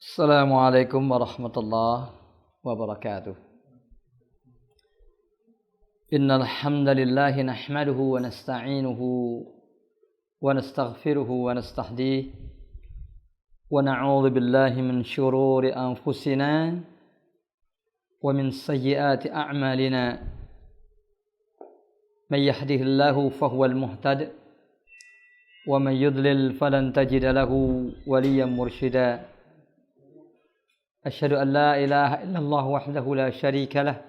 Assalamualaikum warahmatullahi wabarakatuh. Innal hamdalillah nahmaduhu wa nasta'inuhu wa nastaghfiruhu wa nastahdihi wa na'udzu billahi min shururi anfusina wa min sayyiati a'malina. May yahdihillahu fahuwal muhtad wa may yudlil falan tajida lahu waliyyan mursyida. أشهد أن لا إله إلا الله وحده لا شريك له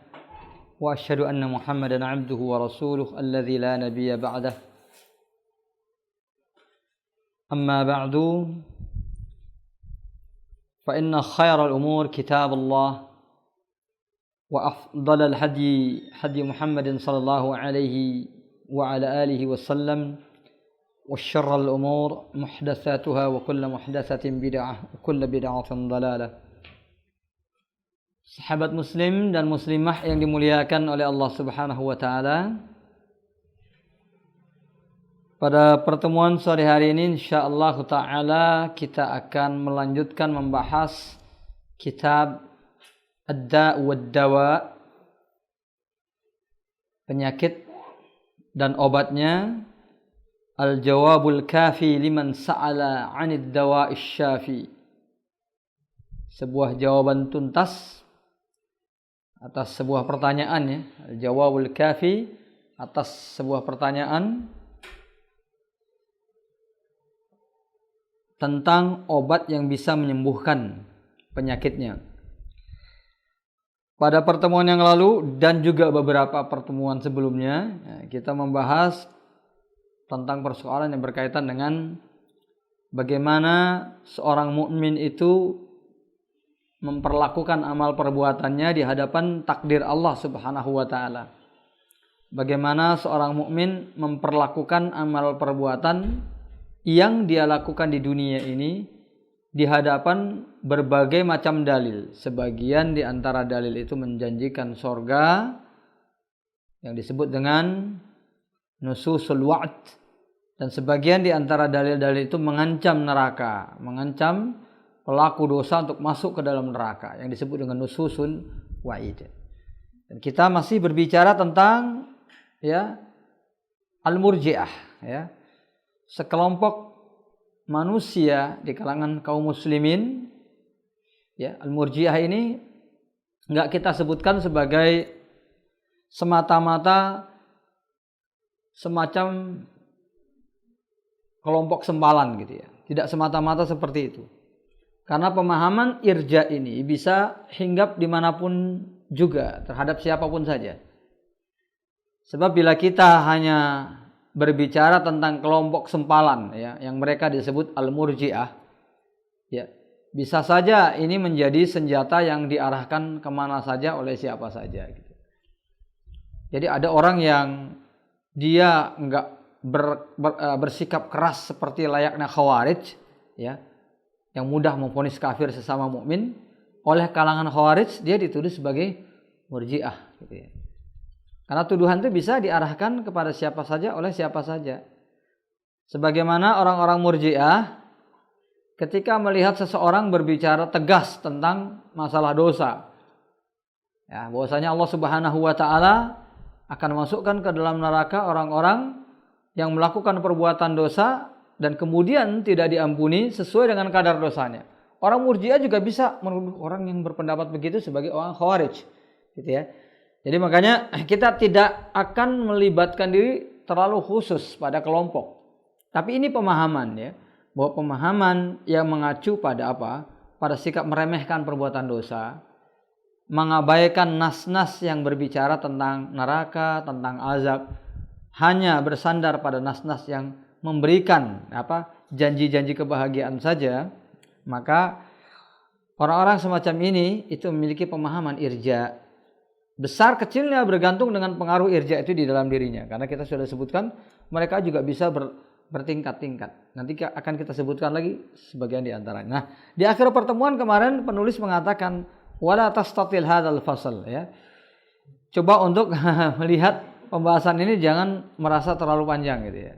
وأشهد أن محمدا عبده ورسوله الذي لا نبي بعده أما بعد فإن خير الأمور كتاب الله وأفضل الهدي هدي محمد صلى الله عليه وعلى آله وسلم وشر الأمور محدثاتها وكل محدثة بدعة وكل بدعة ضلالة. Sahabat muslim dan muslimah yang dimuliakan oleh Allah Subhanahu wa taala. Pada pertemuan sore hari ini insyaallah taala kita akan melanjutkan membahas kitab Ad-Da' wad-Dawa, penyakit dan obatnya, Al-Jawabul Kafi liman sa'ala 'anid dawa'is syafi. Sebuah jawaban tuntas atas sebuah pertanyaan, ya, Al-Jawabul Kafi, atas sebuah pertanyaan tentang obat yang bisa menyembuhkan penyakitnya. Pada pertemuan yang lalu dan juga beberapa pertemuan sebelumnya, kita membahas tentang persoalan yang berkaitan dengan bagaimana seorang mukmin itu memperlakukan amal perbuatannya di hadapan takdir Allah Subhanahu wa taala. Bagaimana seorang mukmin memperlakukan amal perbuatan yang dia lakukan di dunia ini di hadapan berbagai macam dalil. Sebagian di antara dalil itu menjanjikan surga yang disebut dengan nususul wa'd, dan sebagian di antara dalil-dalil itu mengancam neraka, mengancam pelaku dosa untuk masuk ke dalam neraka yang disebut dengan nususun wa'id. Dan kita masih berbicara tentang, ya, al-murji'ah, ya, sekelompok manusia di kalangan kaum muslimin. Ya, al-murji'ah ini enggak kita sebutkan sebagai semata-mata semacam kelompok sempalan gitu, ya. Tidak semata-mata seperti itu. Karena pemahaman irja ini bisa hinggap dimanapun juga terhadap siapapun saja. Sebab bila kita hanya berbicara tentang kelompok sempalan, ya, yang mereka disebut al-murji'ah, ya, bisa saja ini menjadi senjata yang diarahkan kemana saja oleh siapa saja. Gitu. Jadi ada orang yang dia enggak bersikap keras seperti layaknya khawarij, ya, yang mudah memvonis kafir sesama mukmin. Oleh kalangan khawarij dia dituduh sebagai murji'ah, gitu, ya. Karena tuduhan itu bisa diarahkan kepada siapa saja oleh siapa saja. Sebagaimana orang-orang murji'ah ketika melihat seseorang berbicara tegas tentang masalah dosa, ya, bahwasanya Allah Subhanahu wa taala akan masukkan ke dalam neraka orang-orang yang melakukan perbuatan dosa dan kemudian tidak diampuni sesuai dengan kadar dosanya. Orang murji'ah juga bisa menuduh orang yang berpendapat begitu sebagai orang khawarij, gitu, ya. Jadi makanya kita tidak akan melibatkan diri terlalu khusus pada kelompok. Tapi ini pemahaman, ya, bahwa pemahaman yang mengacu pada apa? Pada sikap meremehkan perbuatan dosa, mengabaikan nas-nas yang berbicara tentang neraka, tentang azab, hanya bersandar pada nas-nas yang memberikan janji-janji kebahagiaan saja, maka orang-orang semacam ini itu memiliki pemahaman irja. Besar kecilnya bergantung dengan pengaruh irja itu di dalam dirinya. Karena kita sudah sebutkan mereka juga bisa bertingkat-tingkat. Nanti akan kita sebutkan lagi sebagian di antaranya. Nah, di akhir pertemuan kemarin penulis mengatakan wala tastatil hadzal fasal, ya. Coba untuk melihat pembahasan ini jangan merasa terlalu panjang, gitu, ya.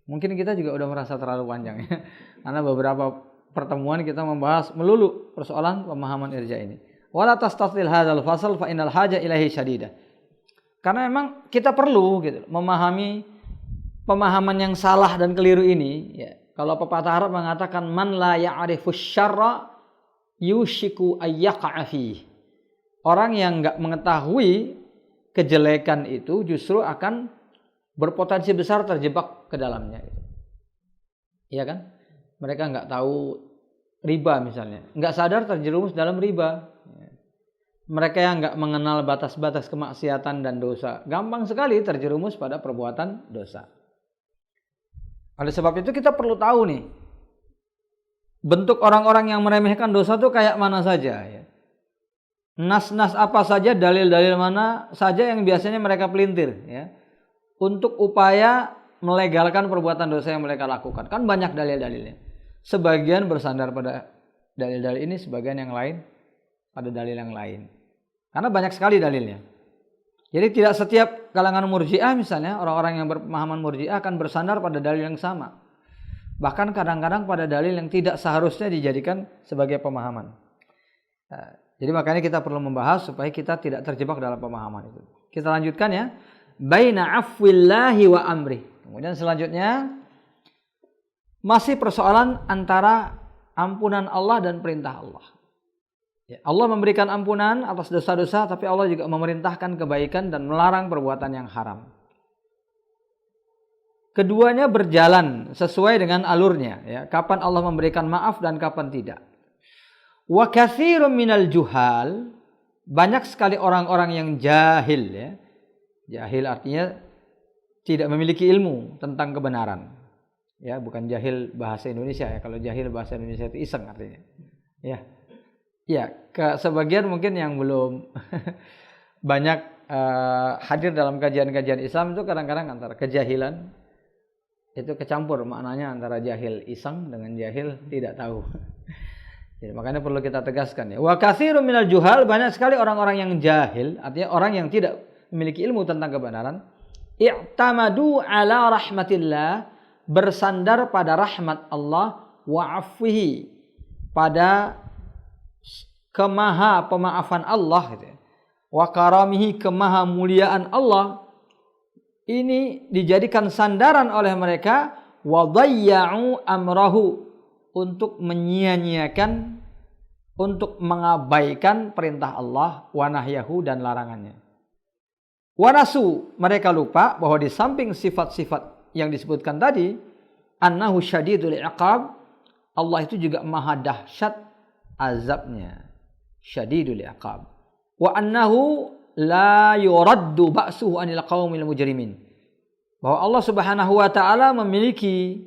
Mungkin kita juga udah merasa terlalu panjang, ya. Karena beberapa pertemuan kita membahas melulu persoalan pemahaman irja ini. Wala tastatil hadzal fasal fa innal haja ilaihi syadidah. Karena memang kita perlu gitu memahami pemahaman yang salah dan keliru ini, ya. Kalau pepatah Arab mengatakan man la ya'rifu syarra yushiku ayyaqa'a fihi. Orang yang enggak mengetahui kejelekan itu justru akan berpotensi besar terjebak ke dalamnya. Iya kan? Mereka enggak tahu riba misalnya, enggak sadar terjerumus dalam riba. Mereka yang enggak mengenal batas-batas kemaksiatan dan dosa, gampang sekali terjerumus pada perbuatan dosa. Oleh sebab itu kita perlu tahu nih, bentuk orang-orang yang meremehkan dosa itu kayak mana saja, ya. Nas-nas apa saja, dalil-dalil mana saja yang biasanya mereka pelintir, ya, untuk upaya melegalkan perbuatan dosa yang mereka lakukan. Kan banyak dalil-dalilnya. Sebagian bersandar pada dalil-dalil ini, sebagian yang lain pada dalil yang lain. Karena banyak sekali dalilnya. Jadi tidak setiap kalangan murji'ah misalnya, orang-orang yang berpemahaman murji'ah akan bersandar pada dalil yang sama. Bahkan kadang-kadang pada dalil yang tidak seharusnya dijadikan sebagai pemahaman. Jadi makanya kita perlu membahas supaya kita tidak terjebak dalam pemahaman itu. Kita lanjutkan ya. Baina afwillahi wa amri. Kemudian selanjutnya masih persoalan antara ampunan Allah dan perintah Allah. Ya, Allah memberikan ampunan atas dosa-dosa, tapi Allah juga memerintahkan kebaikan dan melarang perbuatan yang haram. Keduanya berjalan sesuai dengan alurnya, ya. Kapan Allah memberikan maaf dan kapan tidak. Wa katsirun minal juhal, banyak sekali orang-orang yang jahil, ya. Jahil artinya tidak memiliki ilmu tentang kebenaran. Ya, bukan jahil bahasa Indonesia, ya. Kalau jahil bahasa Indonesia itu iseng artinya. Ya. Ya, ke sebagian mungkin yang belum banyak hadir dalam kajian-kajian Islam itu kadang-kadang antara kejahilan itu kecampur maknanya antara jahil iseng dengan jahil tidak tahu. Jadi makanya perlu kita tegaskan ya. Wa katsirun minal juhal, banyak sekali orang-orang yang jahil, artinya orang yang tidak memiliki ilmu tentang kebenaran. I'tamadu ala rahmatillah, bersandar pada rahmat Allah, wa afwihi, pada kemaha pemaafan Allah gitu ya. Wa karamihi, kemaha muliaan Allah. Ini dijadikan sandaran oleh mereka, wa dhayya'u amrahu, untuk menyia-nyiakan, untuk mengabaikan perintah Allah, wa nahyahu, dan larangannya. Wa nasu, mereka lupa bahwa di samping sifat-sifat yang disebutkan tadi, annahu syadidul iqab, Allah itu juga maha dahsyat azabnya. Syadidul iqab. Wa annahu la yuraddu ba'suhu anil qaumil mujrimin. Bahwa Allah Subhanahu wa taala memiliki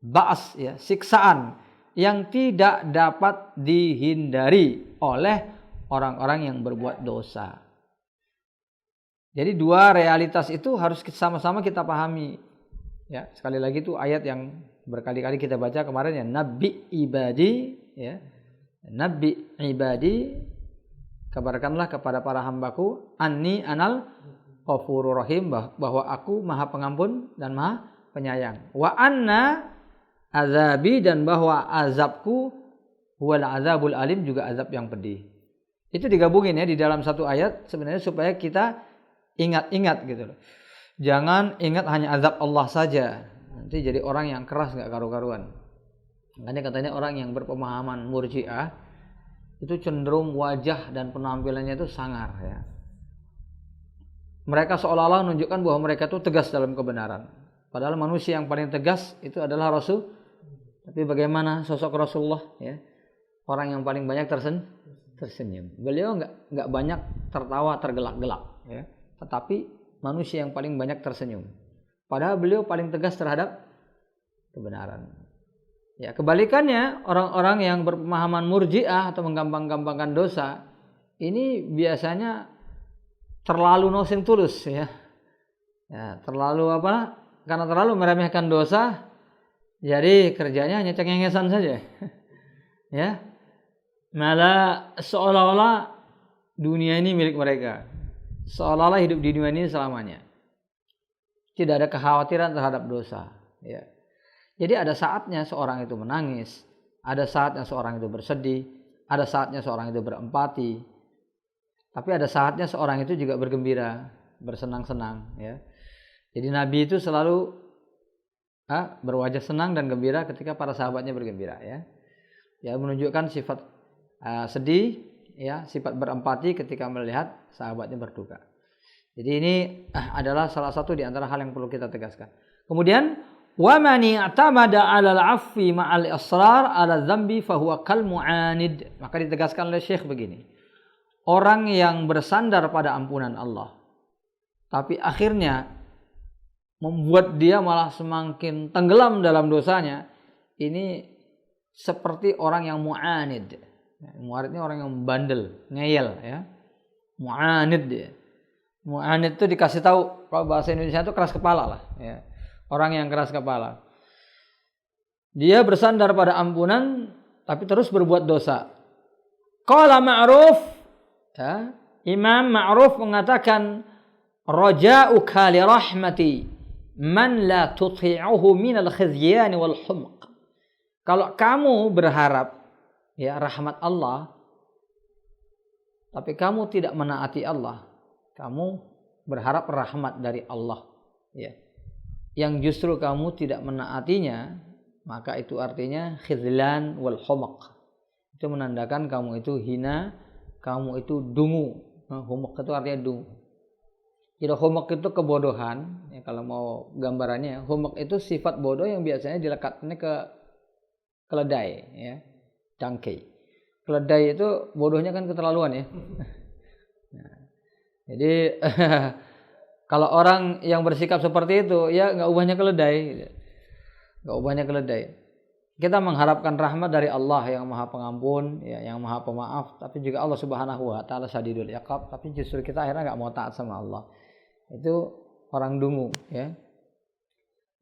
ba's, ya, siksaan yang tidak dapat dihindari oleh orang-orang yang berbuat dosa. Jadi dua realitas itu harus sama-sama kita pahami. Ya, sekali lagi itu ayat yang berkali-kali kita baca kemarin ya, Nabi ibadi, ya. Nabi ibadi, kabarkanlah kepada para hambaku, anni anal ghafurur rahim, bahwa aku maha pengampun dan maha penyayang. Wa anna azabi, dan bahwa azabku huwal azabul alim, juga azab yang pedih. Itu digabungin ya di dalam satu ayat sebenarnya supaya kita ingat-ingat gitu loh. Jangan ingat hanya azab Allah saja, nanti jadi orang yang keras gak karu-karuan. Makanya katanya orang yang berpemahaman murji'ah itu cenderung wajah dan penampilannya itu sangar ya. Mereka seolah-olah menunjukkan bahwa mereka itu tegas dalam kebenaran. Padahal manusia yang paling tegas itu adalah Rasul. Tapi bagaimana sosok Rasulullah ya? Orang yang paling banyak tersenyum. Beliau enggak banyak tertawa tergelak-gelak ya. Tetapi manusia yang paling banyak tersenyum. Padahal beliau paling tegas terhadap kebenaran. Ya, kebalikannya orang-orang yang berpemahaman murji'ah atau menggampang-gampangkan dosa, ini biasanya terlalu nosing tulus ya. Ya, terlalu apa? Karena terlalu meremehkan dosa, jadi kerjanya hanya cengengesan saja. Ya. Malah seolah-olah dunia ini milik mereka. Seolah-olah hidup di dunia ini selamanya. Tidak ada kekhawatiran terhadap dosa, ya. Jadi ada saatnya seorang itu menangis, Ada saatnya seorang itu bersedih, ada saatnya seorang itu berempati, tapi ada saatnya seorang itu juga bergembira, bersenang-senang, ya. Jadi Nabi itu selalu berwajah senang dan gembira ketika para sahabatnya bergembira, ya. Ya, menunjukkan sifat sedih, ya, sifat berempati ketika melihat sahabatnya berduka. Jadi ini adalah salah satu di antara hal yang perlu kita tegaskan. Kemudian wa man i'tamada 'ala al-'afwi ma'al israr 'ala dzambi fa huwa kal mu'anid. Maka ditegaskan oleh Syekh begini. Orang yang bersandar pada ampunan Allah tapi akhirnya membuat dia malah semakin tenggelam dalam dosanya, ini seperti orang yang mu'anid. Mu'anid ini orang yang bandel, ngeyel, ya. Mu'anid dia. Mu'anid itu dikasih tahu, kalau bahasa Indonesia itu keras kepala lah, ya. Orang yang keras kepala. Dia bersandar pada ampunan tapi terus berbuat dosa. Qala Ma'ruf, ya, Imam Ma'ruf mengatakan, raja'uka li rahmati man la tuti'uhu minal khizyan wal humq. Kalau kamu berharap, ya, rahmat Allah tapi kamu tidak menaati Allah, kamu berharap rahmat dari Allah, ya, yang justru kamu tidak menaatinya, maka itu artinya khizlan wal humq. Itu menandakan kamu itu hina, kamu itu dungu. Humq itu artinya dungu. Jadi humq itu kebodohan, ya, kalau mau gambarannya, humq itu sifat bodoh yang biasanya dilekatkannya ke keledai, ya, dangkai. Keledai itu bodohnya kan keterlaluan, ya. Nah, jadi kalau orang yang bersikap seperti itu, ya nggak ubahnya keledai, gitu. Nggak ubahnya keledai. Kita mengharapkan rahmat dari Allah yang Maha Pengampun, ya, yang Maha Pemaaf, tapi juga Allah Subhanahu Wa Taala Syadidul Iqab. Tapi justru kita akhirnya nggak mau taat sama Allah. Itu orang dungu, ya.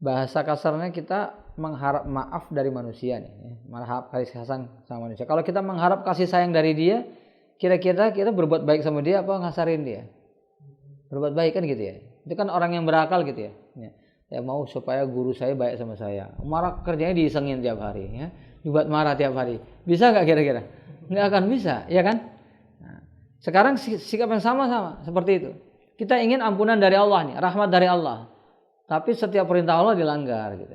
Bahasa kasarnya kita mengharap maaf dari manusia nih, ya. Mengharap kasih sayang sama manusia. Kalau kita mengharap kasih sayang dari dia, kira-kira kita berbuat baik sama dia apa ngasarin dia? Berbuat baik kan gitu ya. Itu kan orang yang berakal gitu ya. Ya mau supaya guru saya baik sama saya. Marah kerjanya diisengin tiap hari, ya. Dibuat marah tiap hari. Bisa nggak kira-kira? Nggak akan bisa, ya kan? Nah, sekarang sikap yang sama-sama seperti itu. Kita ingin ampunan dari Allah nih, rahmat dari Allah. Tapi setiap perintah Allah dilanggar gitu.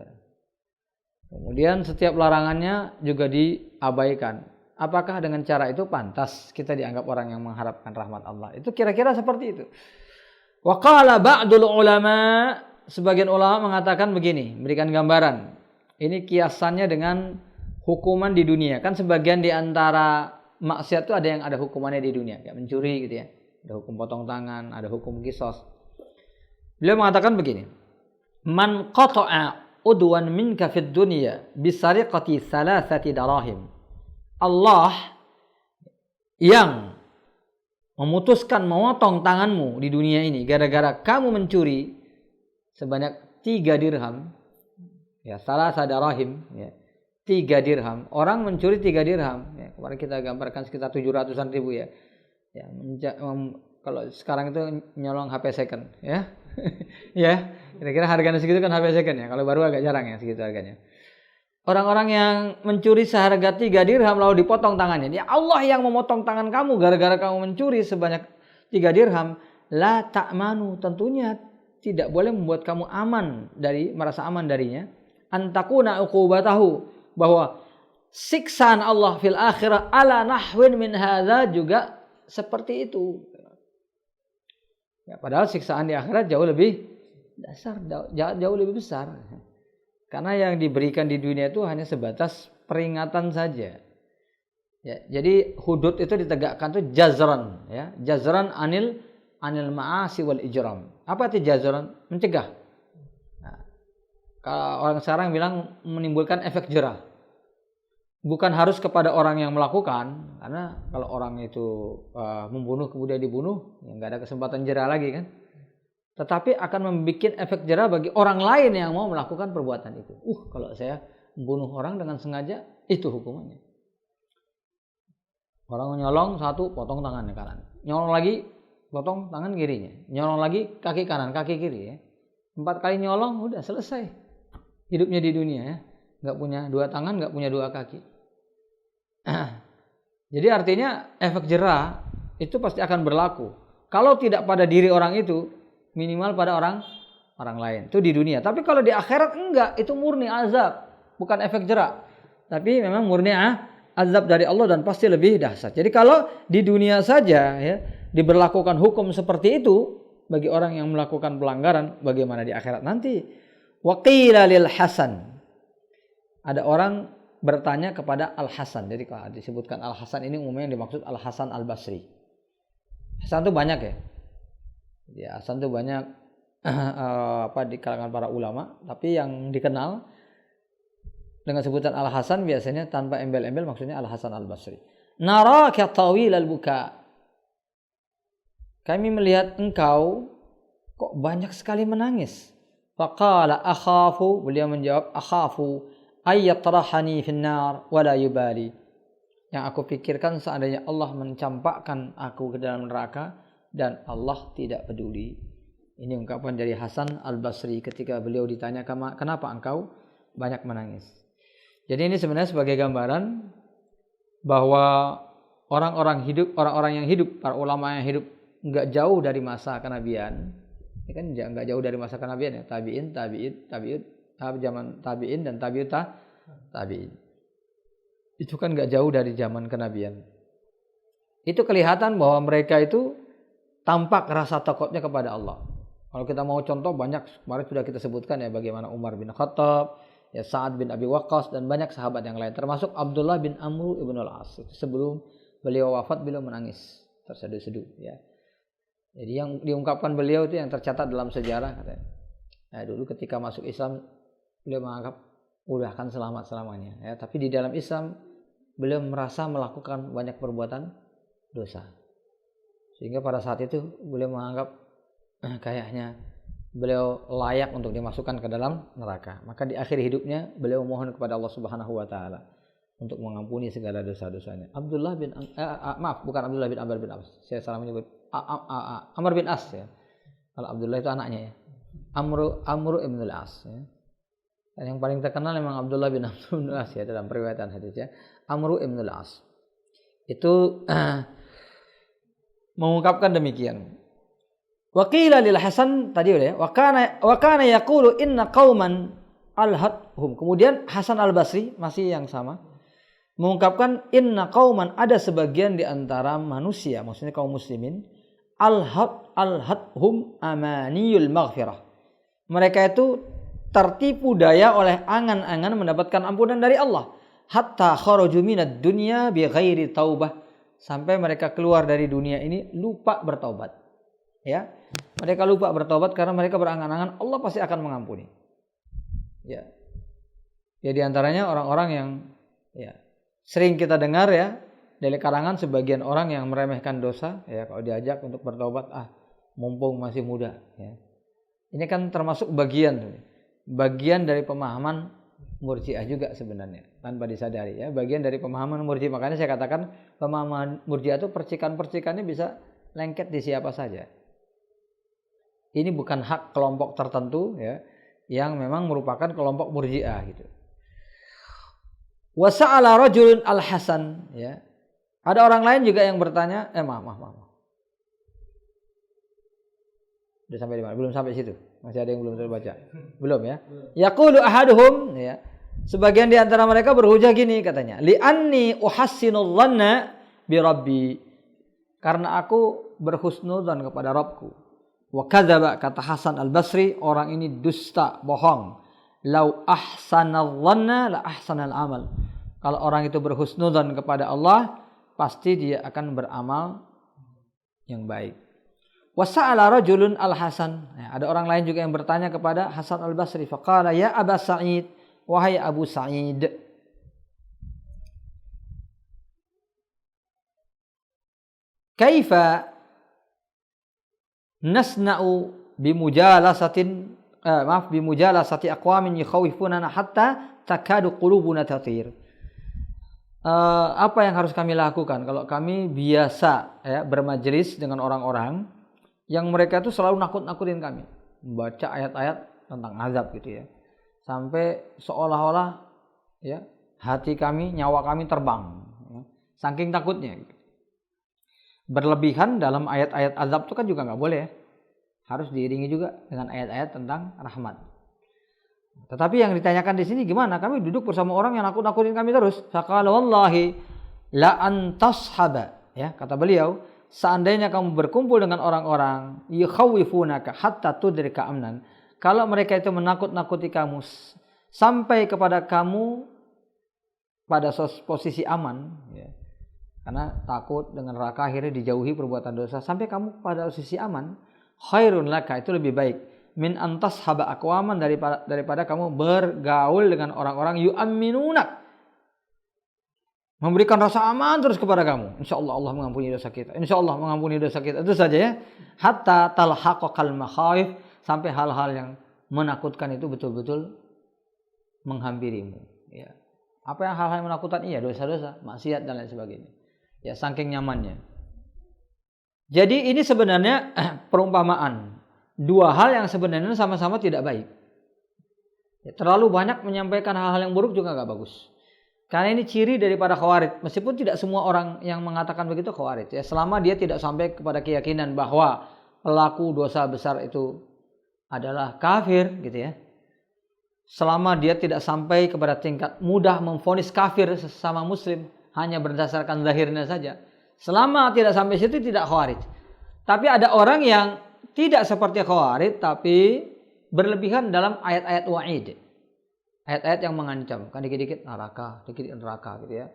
Kemudian setiap larangannya juga diabaikan. Apakah dengan cara itu pantas kita dianggap orang yang mengharapkan rahmat Allah? Itu kira-kira seperti itu. Wa qala ba'dul ulama, sebagian ulama mengatakan begini, berikan gambaran. Ini kiasannya dengan hukuman di dunia. Kan sebagian di antara maksiat itu ada yang ada hukumannya di dunia, kayak mencuri gitu ya. Ada hukum potong tangan, ada hukum qisas. Beliau mengatakan begini. Man qata'a udwan minka fid dunya bisariqati thalathati darahim. Allah yang memutuskan memotong tanganmu di dunia ini gara-gara kamu mencuri sebanyak 3 dirham. Ya, salah sadarahim, ya. 3 dirham. Orang mencuri 3 dirham. Ya, kemarin kita gambarkan sekitar 700-an ribu ya. Ya, kalau sekarang itu nyolong HP second, ya. Ya, kira-kira harganya segitu kan HP second ya. Kalau baru agak jarang ya segitu harganya. Orang-orang yang mencuri seharga 3 dirham lalu dipotong tangannya. Ya Allah yang memotong tangan kamu gara-gara kamu mencuri sebanyak 3 dirham. La ta'manu, tentunya tidak boleh membuat kamu aman dari merasa aman darinya. Antakuna uqubatahu, bahwa siksaan Allah fil akhirah ala nahwin min hadza juga seperti itu. Ya, padahal siksaan di akhirat jauh lebih dasar, jauh lebih besar. Karena yang diberikan di dunia itu hanya sebatas peringatan saja. Ya, jadi hudud itu ditegakkan itu jazran, ya, jazran anil ma'asi wal ijram. Apa itu jazran? Mencegah. Nah, kalau orang sekarang bilang menimbulkan efek jerah. Bukan harus kepada orang yang melakukan, karena kalau orang itu membunuh kemudian dibunuh, ya nggak ada kesempatan jerah lagi kan. Tetapi akan membuat efek jerah bagi orang lain yang mau melakukan perbuatan itu. Kalau saya membunuh orang dengan sengaja, itu hukumannya. Orang nyolong satu, potong tangannya kanan. Nyolong lagi, potong tangan kirinya. Nyolong lagi, kaki kanan, kaki kiri ya. 4 kali nyolong, udah selesai hidupnya di dunia ya. Nggak punya 2 tangan, nggak punya 2 kaki. Jadi artinya efek jerah itu pasti akan berlaku. Kalau tidak pada diri orang itu, minimal pada orang lain. Itu di dunia. Tapi kalau di akhirat enggak, itu murni azab, bukan efek jerah. Tapi memang murni azab dari Allah dan pasti lebih dahsyat. Jadi kalau di dunia saja ya diberlakukan hukum seperti itu bagi orang yang melakukan pelanggaran, bagaimana di akhirat nanti? Wa qila lil Hasan. Ada orang bertanya kepada Al-Hasan. Jadi kalau disebutkan Al-Hasan ini umumnya yang dimaksud Al-Hasan Al-Basri. Hasan itu banyak ya. Ya, Hasan itu banyak di kalangan para ulama, tapi yang dikenal dengan sebutan Al-Hasan biasanya tanpa embel-embel maksudnya Al-Hasan Al-Basri. Naraka tawil al-buka. Kami melihat engkau kok banyak sekali menangis. Faqala akhafu, beliau menjawab akhafu ayyatrahani finnar wala yubali. Yang aku pikirkan seandainya Allah mencampakkan aku ke dalam neraka dan Allah tidak peduli. Ini ungkapan dari Hasan Al-Basri ketika beliau ditanya kenapa engkau banyak menangis. Jadi ini sebenarnya sebagai gambaran bahwa orang-orang yang hidup, para ulama yang hidup enggak jauh dari masa kenabian. Ini kan enggak jauh dari masa kenabian ya, tabi'in, zaman tabi'in dan tabi'in. Itu kan enggak jauh dari zaman kenabian. Itu kelihatan bahwa mereka itu tampak rasa takutnya kepada Allah. Kalau kita mau contoh banyak, kemarin sudah kita sebutkan ya bagaimana Umar bin Khattab, ya Sa'ad bin Abi Waqqas dan banyak sahabat yang lain, termasuk Abdullah bin Amr ibn al-As. Sebelum beliau wafat beliau menangis terseduh-seduh ya. Jadi yang diungkapkan beliau itu yang tercatat dalam sejarah katanya. Nah, dulu ketika masuk Islam beliau menganggap udah akan selamat selamanya ya, tapi di dalam Islam beliau merasa melakukan banyak perbuatan dosa. Sehingga pada saat itu beliau menganggap kayaknya beliau layak untuk dimasukkan ke dalam neraka. Maka di akhir hidupnya beliau mohon kepada Allah Subhanahu wa taala untuk mengampuni segala dosa-dosanya. Abdullah bin Amr bin As. Saya salah menyebut Amr bin As ya. Kalau Abdullah itu anaknya ya. Amr ibn al-As ya. Dan yang paling terkenal memang Abdullah bin Amr bin al-As ya dalam periwayatan hadis ya. Amr ibn al-As. Itu mengungkapkan demikian. Wa qila lil Hasan tadi udah ya. Wa kana yaqulu inna qauman alhadhum. Kemudian Hasan Al-Basri masih yang sama mengungkapkan inna qauman, ada sebagian di antara manusia, maksudnya kaum muslimin, alhadhum amaniyul maghfirah. Mereka itu tertipu daya oleh angan-angan mendapatkan ampunan dari Allah. Hatta kharaju minad dunya bi ghairi taubah, sampai mereka keluar dari dunia ini lupa bertaubat. Ya, mereka lupa bertaubat karena mereka berangan-angan Allah pasti akan mengampuni. Ya, ya di antaranya orang-orang yang ya sering kita dengar ya dari kalangan sebagian orang yang meremehkan dosa. Ya, kalau diajak untuk bertaubat, mumpung masih muda. Ya, ini kan termasuk bagian dari pemahaman Murji'ah juga sebenarnya tanpa disadari ya, bagian dari pemahaman Murji'ah. Makanya saya katakan pemahaman Murji'ah itu percikan-percikannya bisa lengket di siapa saja. Ini bukan hak kelompok tertentu ya, yang memang merupakan kelompok Murji'ah gitu. Wa sa'ala rajulun al-Hasan ya. Ada orang lain juga yang bertanya, maaf. Sudah sampai di mana? Belum sampai situ. Masih ada yang belum terbaca. Belum ya. Yaqulu ahaduhum ya. Sebagian di antara mereka berhujah gini katanya, li'anni uhassinul dhanna bi rabbi. Karena aku berhusnudzan kepada Rabbku. Wa kadzaba, kata Hasan Al-Basri, orang ini dusta, bohong. Lau ahsanal dhanna la ahsanal amal. Kalau orang itu berhusnudzan kepada Allah, pasti dia akan beramal yang baik. Wa sa'ala rajulun al-Hasan. Ada orang lain juga yang bertanya kepada Hasan Al-Basri, faqala ya Aba Sa'id, wahai Abu Sa'id, kaifa nasna'u bimujalasati aqwamin yukhawifuna hatta takadu qulubuna tatir. Apa yang harus kami lakukan kalau kami biasa ya bermajelis dengan orang-orang yang mereka itu selalu nakut-nakutin kami, membaca ayat-ayat tentang azab gitu ya, sampai seolah-olah ya hati kami, nyawa kami terbang ya. saking takutnya. Berlebihan dalam ayat-ayat azab itu kan juga nggak boleh ya. Harus diiringi juga dengan ayat-ayat tentang rahmat. Tetapi yang ditanyakan di sini gimana? Kami duduk bersama orang yang nakut-nakutin kami terus. Faqala wallahi la antashaba, ya, kata beliau, seandainya kamu berkumpul dengan orang-orang yukhawifunaka hatta tudrika amnan, kalau mereka itu menakut-nakuti kamu sampai kepada kamu pada posisi aman, ya, karena takut dengan neraka akhirnya dijauhi perbuatan dosa sampai kamu pada posisi aman, khairun laka, itu lebih baik min antas haba aqwaman, daripada kamu bergaul dengan orang-orang yu'amminunak, memberikan rasa aman terus kepada kamu. Insyaallah Allah mengampuni dosa kita. Insyaallah mengampuni dosa kita. Itu saja ya. Hatta talhaqal makhaif, sampai hal-hal yang menakutkan itu betul-betul menghampirimu, ya. Apa yang hal-hal yang menakutkan? Iya, dosa-dosa, maksiat dan lain sebagainya. Ya, saking nyamannya. Jadi ini sebenarnya perumpamaan dua hal yang sebenarnya sama-sama tidak baik. Ya, terlalu banyak menyampaikan hal-hal yang buruk juga nggak bagus. Karena ini ciri daripada khawarij. Meskipun tidak semua orang yang mengatakan begitu khawarij, ya, selama dia tidak sampai kepada keyakinan bahwa pelaku dosa besar itu adalah kafir, gitu ya. Selama dia tidak sampai kepada tingkat mudah memvonis kafir sesama muslim hanya berdasarkan zahirnya saja. Selama tidak sampai situ tidak khawarij. Tapi ada orang yang tidak seperti khawarij tapi berlebihan dalam ayat-ayat wa'id. Ayat-ayat yang mengancam, kan dikit-dikit neraka, dikit-dikit neraka, gitu ya.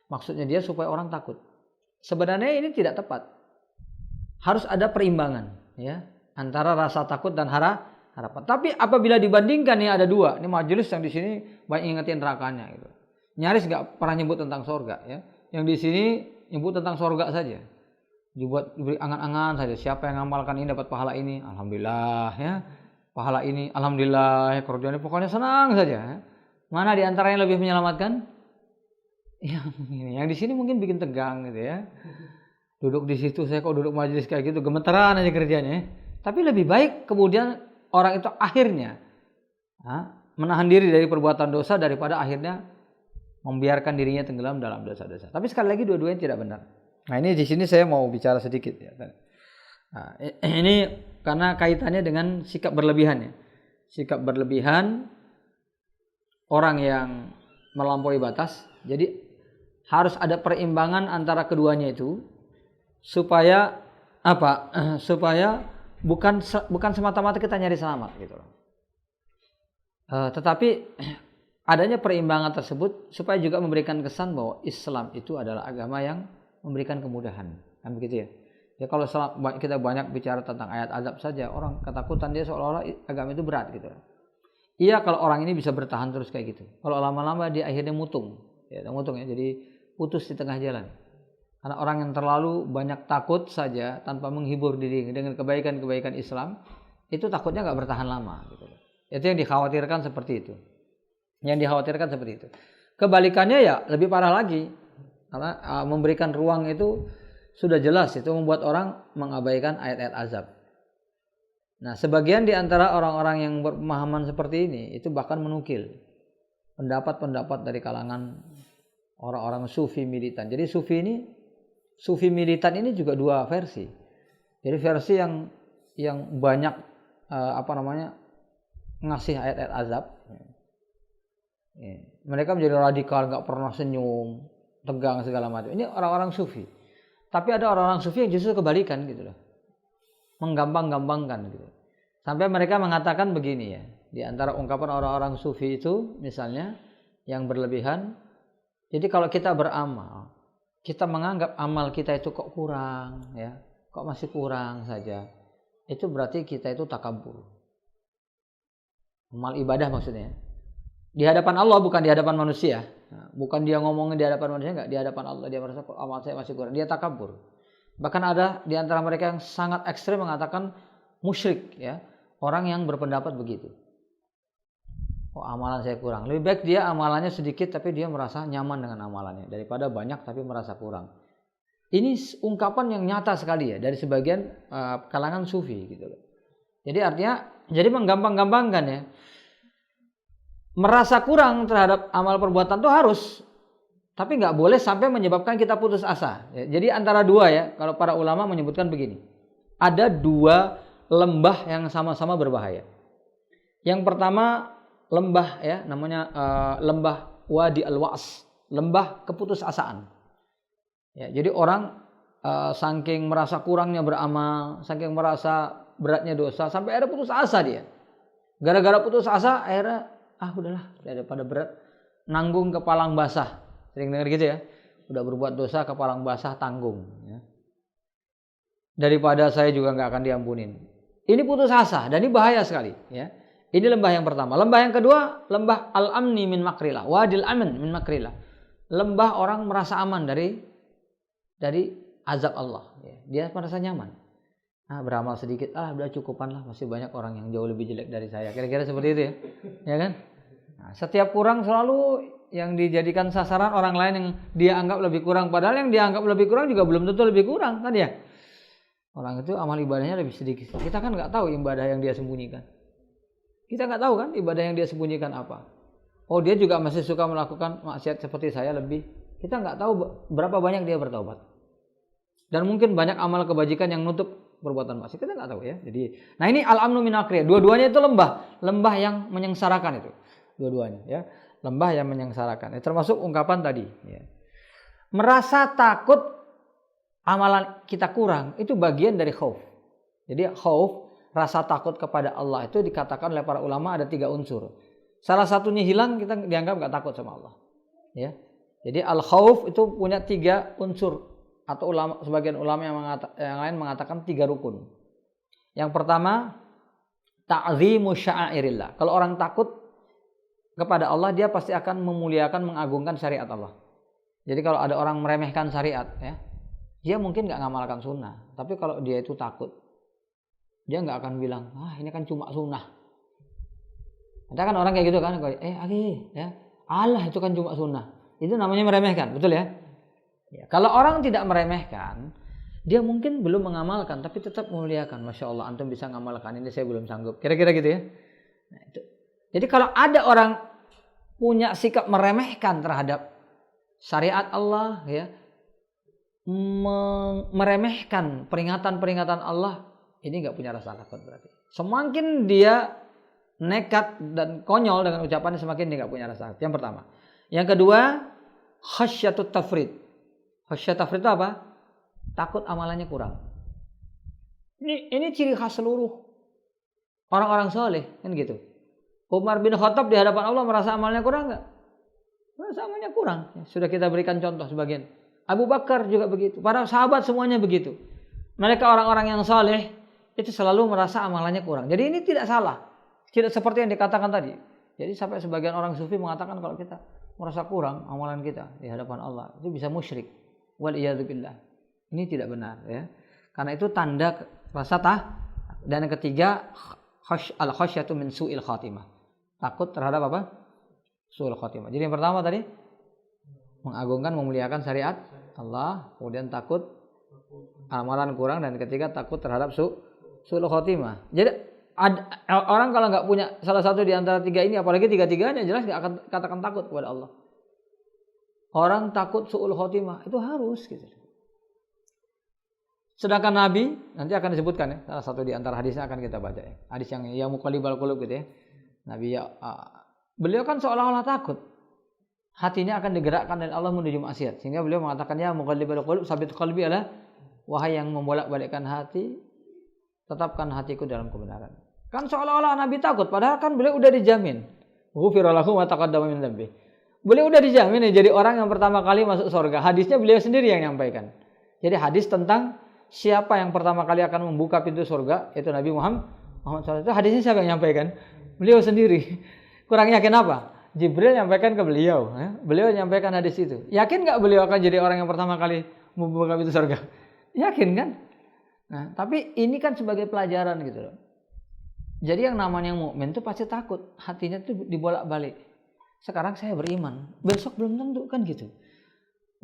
Maksudnya dia supaya orang takut. Sebenarnya ini tidak tepat. Harus ada perimbangan, ya, antara rasa takut dan harapan. Tapi apabila dibandingkan nih ada dua, ini majelis yang di sini banyak ingetin nerakanya, gitu. Nyaris nggak pernah nyebut tentang sorga, ya. Yang di sini nyebut tentang sorga saja. Diberi angan-angan saja. Siapa yang ngamalkan ini dapat pahala ini, alhamdulillah, ya. Pahala ini, alhamdulillah, ya, kerjaan ini pokoknya senang saja. Ya. Mana di antara yang lebih menyelamatkan? Yang di sini mungkin bikin tegang, gitu ya. Duduk di situ, saya kok duduk majelis kayak gitu, gemeteran aja kerjanya. Ya. Tapi lebih baik kemudian orang itu akhirnya menahan diri dari perbuatan dosa daripada akhirnya membiarkan dirinya tenggelam dalam dosa-dosa. Tapi sekali lagi dua-duanya tidak benar. Nah, ini di sini saya mau bicara sedikit, ya. Nah, ini karena kaitannya dengan sikap berlebihan, ya. Sikap berlebihan orang yang melampaui batas. Jadi harus ada perimbangan antara keduanya itu supaya apa? Supaya bukan semata-mata kita nyari selamat, gitu. Tetapi adanya perimbangan tersebut supaya juga memberikan kesan bahwa Islam itu adalah agama yang memberikan kemudahan, kan begitu ya? Ya, kalau kita banyak bicara tentang ayat azab saja, orang ketakutan, dia seolah-olah agama itu berat, gitu. Iya, kalau orang ini bisa bertahan terus kayak gitu. Kalau lama-lama dia akhirnya mutung, ya, jadi putus di tengah jalan. Karena orang yang terlalu banyak takut saja tanpa menghibur diri dengan kebaikan-kebaikan Islam, itu takutnya nggak bertahan lama, gitu. Itu yang dikhawatirkan seperti itu. Kebalikannya ya lebih parah lagi, karena memberikan ruang itu sudah jelas itu membuat orang mengabaikan ayat-ayat azab. Nah, sebagian di antara orang-orang yang berpemahaman seperti ini itu bahkan menukil pendapat-pendapat dari kalangan orang-orang sufi militan. Jadi sufi militan ini juga dua versi. Jadi versi yang banyak ngasih ayat-ayat azab. Mereka menjadi radikal, nggak pernah senyum, tegang segala macam. Ini orang-orang sufi. Tapi ada orang-orang sufi yang justru kebalikan, gitu loh. Menggampang-gampangkan, gitu. Sampai mereka mengatakan begini, ya. Di antara ungkapan orang-orang sufi itu misalnya yang berlebihan. Jadi kalau kita beramal, kita menganggap amal kita itu kok kurang, ya. Kok masih kurang saja. Itu berarti kita itu takabur. Amal ibadah maksudnya. Di hadapan Allah, bukan di hadapan manusia. Nah, bukan dia ngomongin di hadapan manusia, enggak, di hadapan Allah dia merasa amal saya masih kurang, dia takabur. Bahkan ada di antara mereka yang sangat ekstrem mengatakan musyrik, ya, orang yang berpendapat begitu. Oh, amalan saya kurang. Lebih baik dia amalannya sedikit tapi dia merasa nyaman dengan amalannya daripada banyak tapi merasa kurang. Ini ungkapan yang nyata sekali, ya, dari sebagian kalangan sufi, gitu loh. Jadi artinya menggampang-gampangkan, ya. Merasa kurang terhadap amal perbuatan itu harus, Tapi nggak boleh sampai menyebabkan kita putus asa. Ya, jadi antara dua ya, kalau para ulama menyebutkan begini. Ada dua lembah yang sama-sama berbahaya. Yang pertama lembah ya, namanya lembah Wadi Al-Wa's, lembah keputusasaan. Ya, jadi orang saking merasa kurangnya beramal, saking merasa beratnya dosa, sampai akhirnya putus asa dia. Gara-gara putus asa akhirnya udahlah daripada berat nanggung kepalang basah. Sering dengar gitu ya. Udah berbuat dosa kepalang basah tanggung ya. Daripada saya juga nggak akan diampunin. Ini putus asa dan ini bahaya sekali ya. Ini lembah yang pertama. Lembah yang kedua, lembah al-amni min makrillah, wadil aman min makrillah. Lembah orang merasa aman dari azab Allah ya. Dia merasa nyaman. Beramal sedikit, udah cukupan lah, masih banyak orang yang jauh lebih jelek dari saya. Kira-kira seperti itu ya. Ya kan? Setiap kurang selalu yang dijadikan sasaran orang lain yang dia anggap lebih kurang, padahal yang dia anggap lebih kurang juga belum tentu lebih kurang kan ya. Orang itu amal ibadahnya lebih sedikit. Kita kan nggak tahu ibadah yang dia sembunyikan. Kita nggak tahu kan ibadah yang dia sembunyikan apa. Oh, dia juga masih suka melakukan maksiat seperti saya lebih. Kita nggak tahu berapa banyak dia bertaubat. Dan mungkin banyak amal kebajikan yang nutup perbuatan maksiat. Kita nggak tahu ya. Jadi, nah ini al-amnu min makrillah. Dua-duanya itu lembah yang menyengsarakan itu. Dua-duanya ya. Lembah yang menyengsarakan. Termasuk ungkapan tadi ya. Merasa takut amalan kita kurang itu bagian dari khauf. Jadi khauf, rasa takut kepada Allah itu dikatakan oleh para ulama ada 3 unsur. Salah satunya hilang, kita dianggap nggak takut sama Allah. Ya. Jadi al-khauf itu punya 3 unsur atau sebagian ulama yang lain mengatakan 3 rukun. Yang pertama, ta'zimu sya'airillah. Kalau orang takut kepada Allah, dia pasti akan memuliakan, mengagungkan syariat Allah. Jadi kalau ada orang meremehkan syariat ya, dia mungkin nggak ngamalkan sunnah. Tapi kalau dia itu takut, dia nggak akan bilang, ini kan cuma sunnah. Ada kan orang kayak gitu kan, ya, Allah itu kan cuma sunnah. Itu namanya meremehkan, betul ya? Kalau orang tidak meremehkan, dia mungkin belum mengamalkan, tapi tetap memuliakan. Masya Allah, antum bisa mengamalkan ini, saya belum sanggup. Kira-kira gitu ya. Nah, itu. Jadi kalau ada orang punya sikap meremehkan terhadap syariat Allah, ya, meremehkan peringatan-peringatan Allah, ini nggak punya rasa takut berarti. Semakin dia nekat dan konyol dengan ucapannya, semakin dia nggak punya rasa takut. Yang pertama. Yang kedua, khasyatut tafrid. Khasyat tafrid itu apa? Takut amalannya kurang. Ini ciri khas seluruh orang-orang soleh, kan gitu. Umar bin Khattab di hadapan Allah merasa amalnya kurang nggak? Merasa amalnya kurang. Sudah kita berikan contoh sebagian. Abu Bakar juga begitu. Para sahabat semuanya begitu. Mereka orang-orang yang soleh itu selalu merasa amalannya kurang. Jadi ini tidak salah. Tidak seperti yang dikatakan tadi. Jadi sampai sebagian orang sufi mengatakan kalau kita merasa kurang amalan kita di hadapan Allah, itu bisa musyrik. Wal iyadzu billah. Ini tidak benar ya. Karena itu tanda rasa dan yang ketiga al-khasyatu min su'il khatimah. Takut terhadap apa? Su'il khatimah. Jadi yang pertama tadi mengagungkan, memuliakan syariat Allah, kemudian takut amalan kurang, dan ketiga takut terhadap su'il khatimah. Jadi orang kalau nggak punya salah satu di antara 3 ini, apalagi 3-tiganya, jelas nggak akan katakan takut kepada Allah. Orang takut su'ul khotimah itu harus gitu. Sedangkan Nabi nanti akan disebutkan ya, salah satu di antara hadisnya akan kita baca ya. Hadis yang ya muqallibal qulub gitu ya. Nabi beliau kan seolah-olah takut. Hatinya akan digerakkan oleh Allah menuju maksiat, sehingga beliau mengatakan ya muqallibal qulub sabit qalbi ala, wahai yang membolak-balikkan hati, tetapkan hatiku dalam kebenaran. Kan seolah-olah Nabi takut, padahal kan beliau udah dijamin. Ghufira lahu ma taqaddama min dzambi. Beliau udah dijamin ya jadi orang yang pertama kali masuk surga. Hadisnya beliau sendiri yang nyampaikan. Jadi hadis tentang siapa yang pertama kali akan membuka pintu surga, itu Nabi Muhammad SAW. Itu hadisnya siapa yang nyampaikan? Beliau sendiri. Kurang yakin apa? Jibril nyampaikan ke beliau. Beliau nyampaikan hadis itu. Yakin nggak beliau akan jadi orang yang pertama kali membuka pintu surga? Yakin kan? Nah, tapi ini kan sebagai pelajaran gitu loh. Jadi yang namanya mukmin itu pasti takut, hatinya tuh dibolak-balik. Sekarang saya beriman, besok belum tentu kan gitu.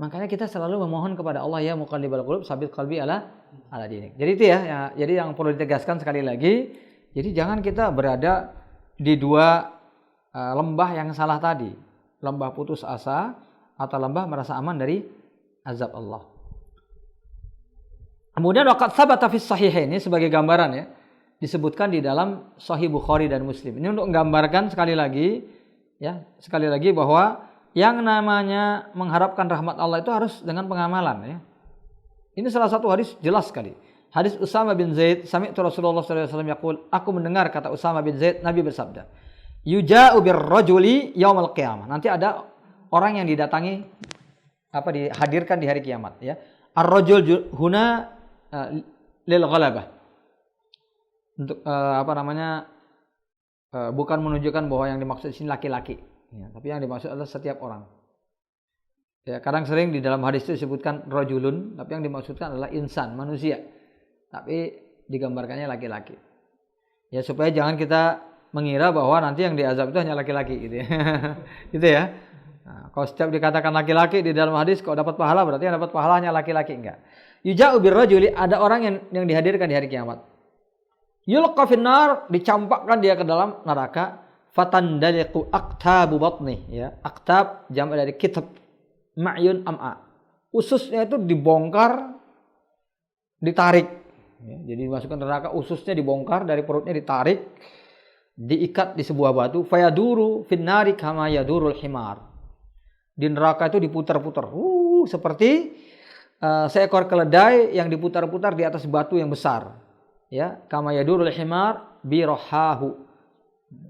Makanya kita selalu memohon kepada Allah ya muqallibal qulub sabit qalbi ala dinik. Jadi itu ya, jadi yang perlu ditegaskan sekali lagi, jadi jangan kita berada di 2 lembah yang salah tadi. Lembah putus asa atau lembah merasa aman dari azab Allah. Kemudian waqad tsabata fis sahihaini sebagai gambaran ya, disebutkan di dalam Sahih Bukhari dan Muslim. Ini untuk menggambarkan sekali lagi bahwa yang namanya mengharapkan rahmat Allah itu harus dengan pengamalan ya. Ini salah satu hadis jelas sekali. Hadis Usama bin Zaid, sami'tu Rasulullah sallallahu alaihi wasallam yaqul, aku mendengar kata Usama bin Zaid, Nabi bersabda, yuja'u birrajuli yaumal qiyamah. Nanti ada orang yang didatangi dihadirkan di hari kiamat ya. Ar-rajul huna lil ghalabah. Untuk bukan menunjukkan bahwa yang dimaksud di sini laki-laki ya, tapi yang dimaksud adalah setiap orang. Ya, kadang sering di dalam hadis itu disebutkan rajulun, tapi yang dimaksudkan adalah insan, manusia. Tapi digambarkannya laki-laki. Ya, supaya jangan kita mengira bahwa nanti yang diazab itu hanya laki-laki gitu ya. Gitu ya. Nah, kalau setiap dikatakan laki-laki di dalam hadis kalau dapat pahala berarti yang dapat pahala hanya laki-laki, enggak. Yuja'u birrajuli, ada orang yang dihadirkan di hari kiamat. Yulqa finnar, dicampakkan dia ke dalam neraka, fatandaliqu aqtabu batni ya. Aqtab jamak dari kitab, ma'yun am'a. Ususnya itu dibongkar, ditarik. Ya, jadi dimasukkan neraka, ususnya dibongkar, dari perutnya ditarik, diikat di sebuah batu, fayaduru finnari kama yadurul himar. Di neraka itu diputar-putar, seperti seekor keledai yang diputar-putar di atas batu yang besar. Ya, kama yadurul himar birohahu.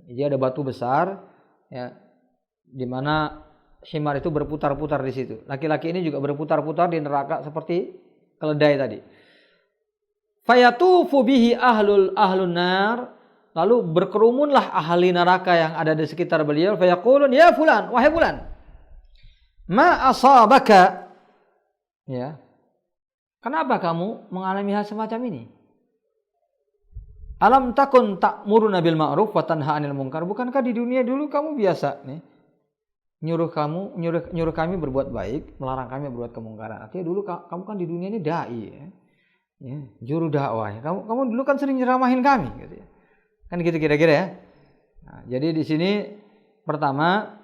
Jadi ada batu besar, ya, di mana himar itu berputar-putar di situ. Laki-laki ini juga berputar-putar di neraka seperti keledai tadi. Fayatufu bihi ahlun nar, lalu berkerumunlah ahli neraka yang ada di sekitar beliau. Fayaqulun ya fulan, wahai fulan, ma asabaka, ya, kenapa kamu mengalami hal semacam ini? Alam takun ta'muruna bil ma'ruf wa tanha 'anil munkar. Bukankah di dunia dulu kamu biasa nih nyuruh kami berbuat baik, melarang kami berbuat kemungkaran. Artinya dulu kamu kan di dunia ini dai ya. Ya, juru dakwah. Kamu dulu kan sering nyeramahin kami gitu ya. Kan gitu kira-kira ya. Nah, jadi di sini pertama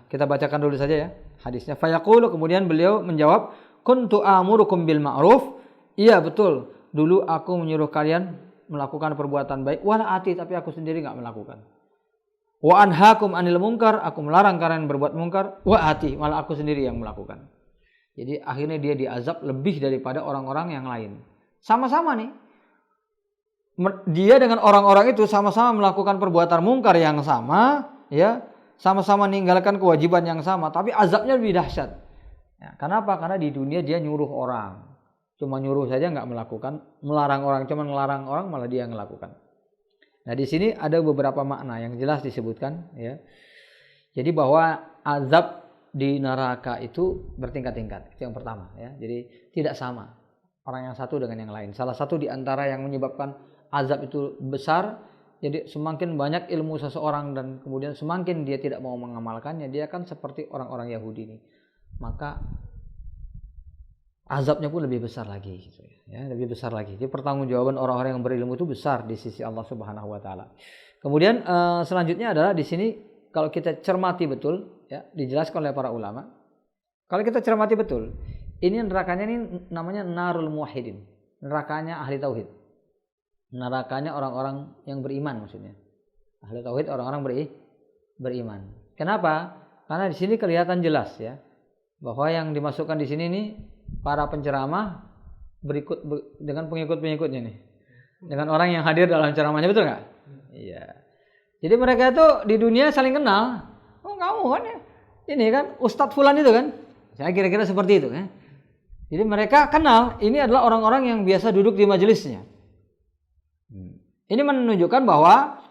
kita bacakan dulu saja ya hadisnya. Fayaqulu, kemudian beliau menjawab, kuntu amurukum bil ma'ruf. Iya betul, dulu aku menyuruh kalian melakukan perbuatan baik, wala ati, tapi aku sendiri enggak melakukan. Wa anhaakum anil munkar, aku melarang kalian berbuat mungkar, wa ati, malah aku sendiri yang melakukan. Jadi akhirnya dia diazab lebih daripada orang-orang yang lain. Sama-sama nih. Dia dengan orang-orang itu sama-sama melakukan perbuatan mungkar yang sama, ya, sama-sama meninggalkan kewajiban yang sama, tapi azabnya lebih dahsyat. Ya, kenapa? Karena di dunia dia nyuruh orang. Cuma nyuruh saja enggak melakukan, melarang orang, cuma melarang orang malah dia yang melakukan. Nah, di sini ada beberapa makna yang jelas disebutkan ya. Jadi bahwa azab di neraka itu bertingkat-tingkat. Itu yang pertama ya. Jadi tidak sama orang yang satu dengan yang lain. Salah satu di antara yang menyebabkan azab itu besar, jadi semakin banyak ilmu seseorang dan kemudian semakin dia tidak mau mengamalkannya, dia kan seperti orang-orang Yahudi ini. Maka azabnya pun lebih besar lagi gitu ya, lebih besar lagi. Jadi pertanggungjawaban orang-orang yang berilmu itu besar di sisi Allah Subhanahu wa taala. Kemudian selanjutnya adalah di sini kalau kita cermati betul ya, dijelaskan oleh para ulama. Kalau kita cermati betul, ini nerakanya ini namanya narul muwahhidin. Nerakanya ahli tauhid. Nerakanya orang-orang yang beriman maksudnya. Ahli tauhid orang-orang beriman. Kenapa? Karena di sini kelihatan jelas ya bahwa yang dimasukkan di sini nih para penceramah berikut dengan pengikut-pengikutnya nih. Dengan orang yang hadir dalam ceramahnya, betul enggak? Iya. Jadi mereka itu di dunia saling kenal. Oh, kamu kan ya. Ini kan Ustadz Fulan itu kan. Saya kira-kira seperti itu kan. Jadi mereka kenal, ini adalah orang-orang yang biasa duduk di majelisnya. Ini menunjukkan bahwa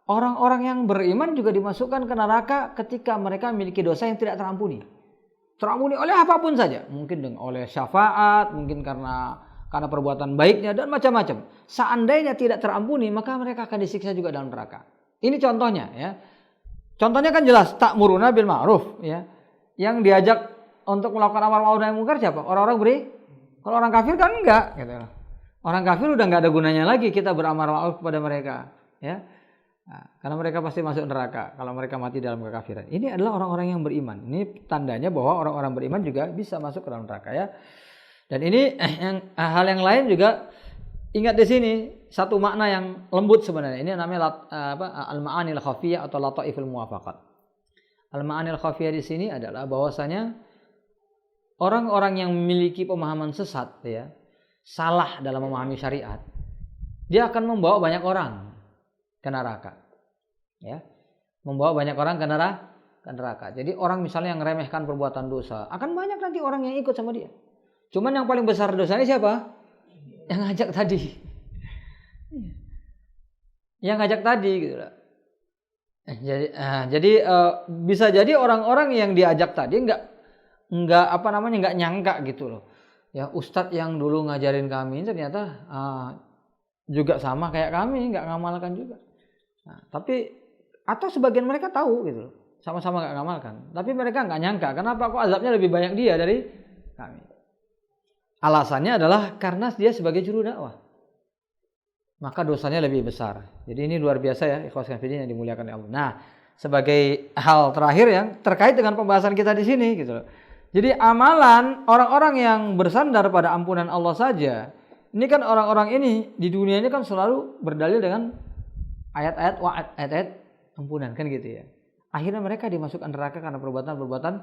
orang-orang yang beriman juga dimasukkan ke neraka ketika mereka memiliki dosa yang tidak terampuni. Terampuni oleh apapun saja, mungkin oleh syafaat, mungkin karena perbuatan baiknya dan macam-macam. Seandainya tidak terampuni, maka mereka akan disiksa juga dalam neraka. Ini contohnya ya. Contohnya kan jelas, ta'muruna bil ma'ruf ya. Yang diajak untuk melakukan amar ma'ruf nahi munkar siapa? Orang-orang Kalau orang kafir kan enggak gitu. Orang kafir udah enggak ada gunanya lagi kita beramar ma'ruf kepada mereka ya. Nah, karena mereka pasti masuk neraka kalau mereka mati dalam kekafiran. Ini adalah orang-orang yang beriman. Ini tandanya bahwa orang-orang beriman juga bisa masuk ke dalam neraka ya. Dan ini hal yang lain juga ingat di sini satu makna yang lembut sebenarnya. Ini namanya al-ma'anil khafiyah atau lataiful muwafaqat. Al-ma'anil khafiyah di sini adalah bahwasanya orang-orang yang memiliki pemahaman sesat ya, salah dalam memahami syariat, dia akan membawa banyak orang ke neraka. Ya. Membawa banyak orang ke neraka. Jadi orang misalnya yang meremehkan perbuatan dosa, akan banyak nanti orang yang ikut sama dia. Cuman yang paling besar dosanya siapa? Yang ngajak tadi. Yang ngajak tadi gitu lah. Jadi bisa jadi orang-orang yang diajak tadi enggak nyangka gitu loh. Ya, ustadz yang dulu ngajarin kami ternyata juga sama kayak kami, enggak ngamalkan juga. Nah, tapi atau sebagian mereka tahu gitu loh, sama-sama enggak ngamalkan. Tapi mereka enggak nyangka, kenapa kok azabnya lebih banyak dia dari kami. Alasannya adalah karena dia sebagai juru dakwah. Maka dosanya lebih besar. Jadi ini luar biasa ya, ikhwas fillah yang dimuliakan Allah. Nah, sebagai hal terakhir yang terkait dengan pembahasan kita di sini gitu loh. Jadi amalan orang-orang yang bersandar pada ampunan Allah saja, ini kan orang-orang ini di dunia ini kan selalu berdalil dengan ayat-ayat ampunan kan gitu ya. Akhirnya mereka dimasukkan neraka karena perbuatan-perbuatan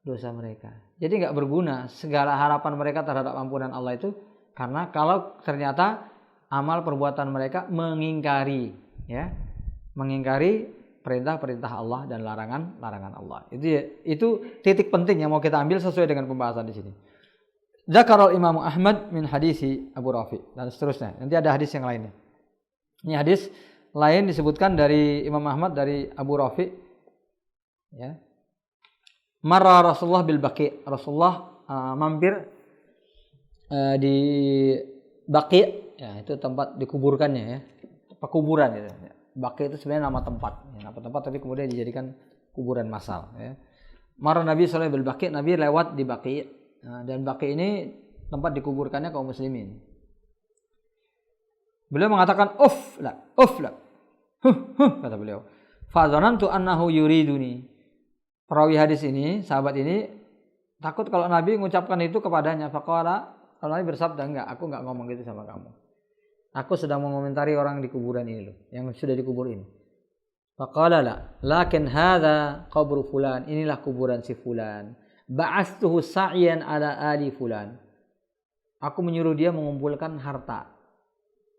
dosa mereka. Jadi nggak berguna segala harapan mereka terhadap ampunan Allah itu, karena kalau ternyata amal perbuatan mereka mengingkari perintah-perintah Allah dan larangan-larangan Allah. Itu titik penting yang mau kita ambil sesuai dengan pembahasan di sini. Zakarul Imam Ahmad min hadisi Abu Rafi dan seterusnya. Nanti ada hadis yang lainnya. Ini hadis lain disebutkan dari Imam Ahmad dari Abu Rafi. Ya. Marra Rasulullah bil Baqi. Rasulullah mampir di Baqi, ya itu tempat dikuburkannya ya. Pekuburan gitu. Baqi itu sebenarnya nama tempat. Ya, nama tempat tapi kemudian dijadikan kuburan massal ya. Marra Nabi sallallahu alaihi wasallam bil Baqi, Nabi lewat di Baqi. Dan Baqi ini tempat dikuburkannya kaum muslimin. Beliau mengatakan uf la. Kata beliau. Fa zanantu annahu yuriduni. Perawi hadis ini, sahabat ini takut kalau Nabi mengucapkan itu kepadanya. Faqala, kalau Nabi bersabda, enggak, aku enggak ngomong gitu sama kamu. Aku sedang mengomentari orang di kuburan ini loh, yang sudah dikubur ini. Faqala la, lakin hadza qabru fulan, inilah kuburan si fulan. Ba'astuhu sa'yan ala ali fulan. Aku menyuruh dia mengumpulkan harta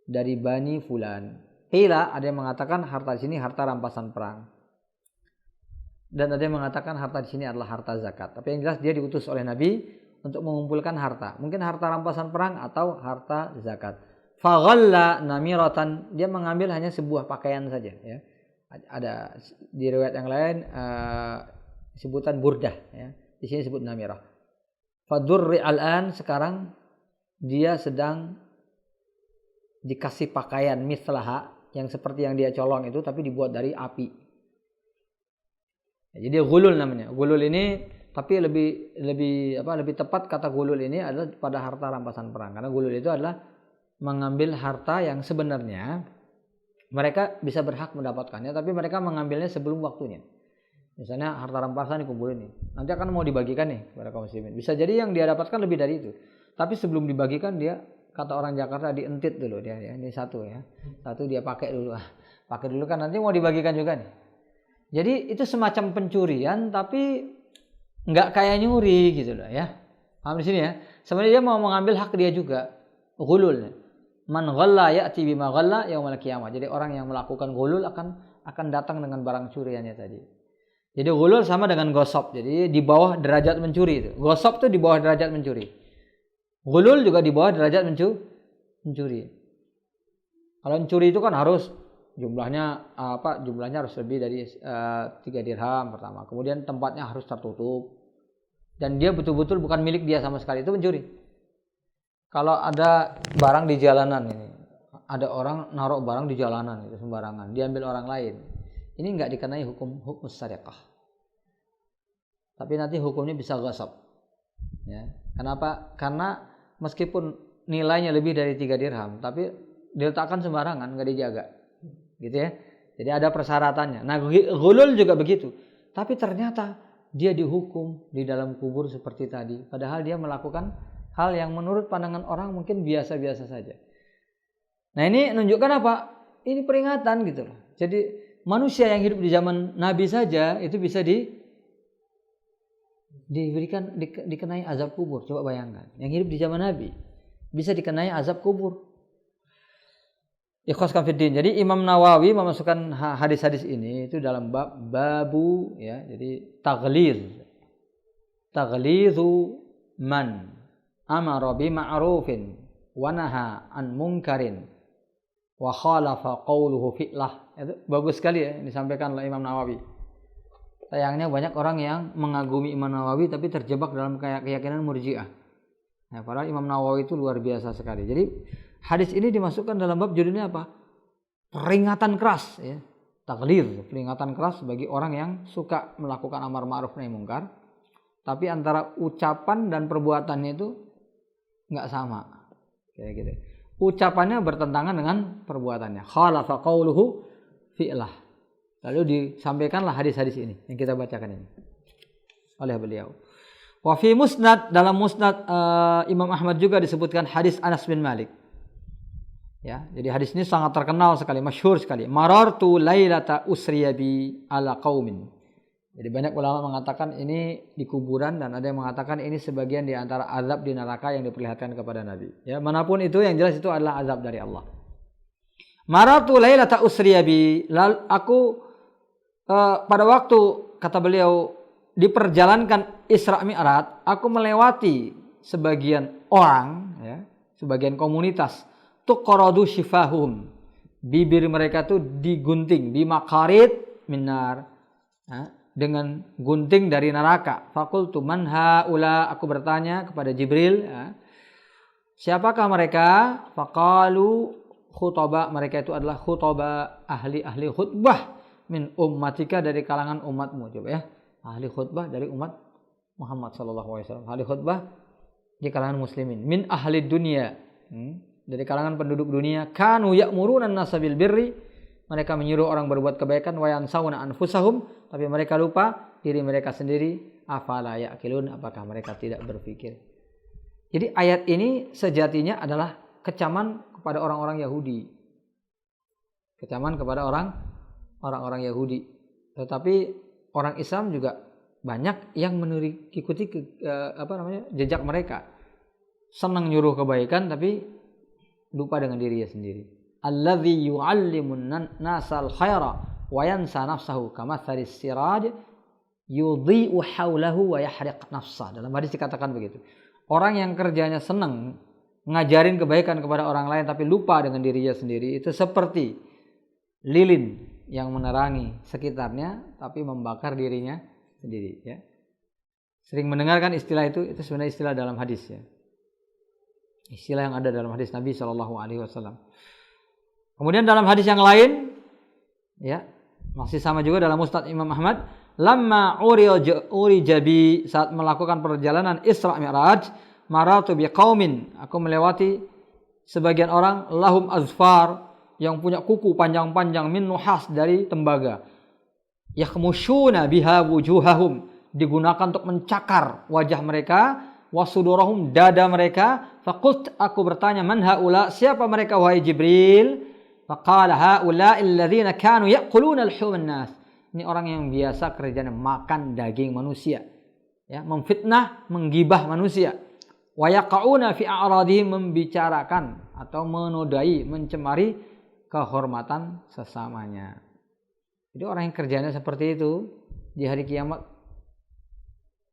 dari bani fulan. Qila, ada yang mengatakan harta di sini harta rampasan perang. Dan ada yang mengatakan harta di sini adalah harta zakat. Tapi yang jelas dia diutus oleh Nabi untuk mengumpulkan harta. Mungkin harta rampasan perang atau harta zakat. Faghalla namiratan, dia mengambil hanya sebuah pakaian saja ya. Ada di riwayat yang lain sebutan burdah ya. Di sini disebut namirah. Fadurri al-an, sekarang dia sedang dikasih pakaian mislaha yang seperti yang dia colong itu tapi dibuat dari api. Jadi gulul namanya. Gulul ini tapi lebih tepat kata gulul ini adalah pada harta rampasan perang. Karena gulul itu adalah mengambil harta yang sebenarnya mereka bisa berhak mendapatkannya, tapi mereka mengambilnya sebelum waktunya. Misalnya harta rampasan dikumpulin nih, nanti akan mau dibagikan nih kepada kaum muslimin. Bisa jadi yang dia dapatkan lebih dari itu. Tapi sebelum dibagikan dia, kata orang Jakarta, dientit dulu dia ya. Ini satu ya. Satu dia pakai dulu. Pakai dulu kan nanti mau dibagikan juga nih. Jadi itu semacam pencurian tapi enggak kayak nyuri gitu loh ya. Paham di sini ya? Sebenarnya dia mau mengambil hak dia juga. Ghulul. Man ghalla ya'ti bima ghalla yaumil qiyamah. Jadi orang yang melakukan ghulul akan datang dengan barang curiannya tadi. Jadi ghulul sama dengan gosop. Jadi di bawah derajat mencuri itu. Gosop itu di bawah derajat mencuri. Ghulul juga di bawah derajat mencuri. Kalau mencuri itu kan harus jumlahnya harus lebih dari 3 dirham pertama. Kemudian tempatnya harus tertutup. Dan dia betul-betul bukan milik dia sama sekali, itu mencuri. Kalau ada barang di jalanan ini, ada orang naruh barang di jalanan itu sembarangan, diambil orang lain. Ini enggak dikenai hukum sariqah. Tapi nanti hukumnya bisa ghasab. Ya. Kenapa? Karena meskipun nilainya lebih dari 3 dirham, tapi diletakkan sembarangan, enggak dijaga. Gitu ya. Jadi ada persyaratannya. Nah, ghulul juga begitu. Tapi ternyata dia dihukum di dalam kubur seperti tadi. Padahal dia melakukan hal yang menurut pandangan orang mungkin biasa-biasa saja. Nah, ini menunjukkan apa? Ini peringatan gitu loh. Jadi manusia yang hidup di zaman Nabi saja itu bisa dikenai azab kubur. Coba bayangkan. Yang hidup di zaman Nabi bisa dikenai azab kubur. Ikhwas fiddin. Jadi Imam Nawawi memasukkan hadis-hadis ini itu dalam babu ya. Jadi taghlizu man amara bi ma'rufin wa naha an munkarin wa khalafa qawluhu fi'lah. Itu bagus sekali ya disampaikan oleh Imam Nawawi. Sayangnya banyak orang yang mengagumi Imam Nawawi tapi terjebak dalam keyakinan Murji'ah. Nah, padahal Imam Nawawi itu luar biasa sekali. Jadi hadis ini dimasukkan dalam bab judulnya apa? Peringatan keras ya. Taghliz, peringatan keras bagi orang yang suka melakukan amar ma'ruf nahi munkar. Tapi antara ucapan dan perbuatannya itu enggak sama. Kayak gitu. Ucapannya bertentangan dengan perbuatannya. Khalafa qauluhu fi'lah. Lalu disampaikanlah hadis-hadis ini yang kita bacakan ini oleh beliau. Wa fi musnad, dalam musnad Imam Ahmad juga disebutkan hadis Anas bin Malik. Ya, jadi hadis ini sangat terkenal sekali, masyhur sekali. Marartu lailata usriya bi ala qaumin. Jadi banyak ulama mengatakan ini di kuburan dan ada yang mengatakan ini sebagian di antara azab di neraka yang diperlihatkan kepada Nabi. Ya, manapun itu yang jelas itu adalah azab dari Allah. Marartu lailata usriya bi, aku pada waktu kata beliau diperjalankan Isra Mi'raj, aku melewati sebagian orang ya, sebagian komunitas tuqradu shifahum, bibir mereka tuh digunting bimakarit minar, dengan gunting dari neraka. Fakultu man haula, aku bertanya kepada Jibril, siapakah mereka? Faqalu khutaba, mereka itu adalah khutaba, ahli khutbah min ummatika, dari kalangan umatmu. Coba ya, ahli khutbah dari umat Muhammad sallallahu alaihi wasallam, ahli khutbah di kalangan muslimin, min ahli dunia, dari kalangan penduduk dunia. Kanu ya'muruna an-nasa bil birri, mereka menyuruh orang berbuat kebaikan, wa yansawna anfusahum, tapi mereka lupa diri mereka sendiri. Afala ya'qilun, apakah mereka tidak berpikir? Jadi ayat ini sejatinya adalah kecaman kepada orang-orang Yahudi. Kecaman kepada orang-orang Yahudi. Tetapi orang Islam juga banyak yang mengikuti jejak mereka. Senang nyuruh kebaikan tapi lupa dengan dirinya sendiri. Alladzi yu'allimun nasal khaira wa yansa nafsahu kamathalis siraj yudhi'u haulahu wa yahriq nafsah. Dalam hadis dikatakan begitu. Orang yang kerjanya senang ngajarin kebaikan kepada orang lain tapi lupa dengan dirinya sendiri, itu seperti lilin yang menerangi sekitarnya tapi membakar dirinya sendiri ya. Sering mendengarkan istilah itu sebenarnya istilah dalam hadis ya. Istilah yang ada dalam hadis Nabi sallallahu alaihi wasallam. Kemudian dalam hadis yang lain ya, masih sama juga dalam Musnad Imam Ahmad, lamma urijabi, saat melakukan perjalanan Isra Mi'raj, maratu biqaumin, aku melewati sebagian orang lahum azfar, yang punya kuku panjang-panjang min nuhas, dari tembaga, yakhmushuna biha wujuhahum, digunakan untuk mencakar wajah mereka, wasudurahum, dada mereka. Faqult, aku bertanya, man haula, siapa mereka wahai Jibril? Faqala haula alladhina kanu ya'kuluna al-human nas, ini orang yang biasa kerjanya makan daging manusia ya, memfitnah, menggibah manusia. Wa yaqauna fi a'radihim, membicarakan atau menodai, mencemari kehormatan sesamanya. Jadi orang yang kerjanya seperti itu di hari kiamat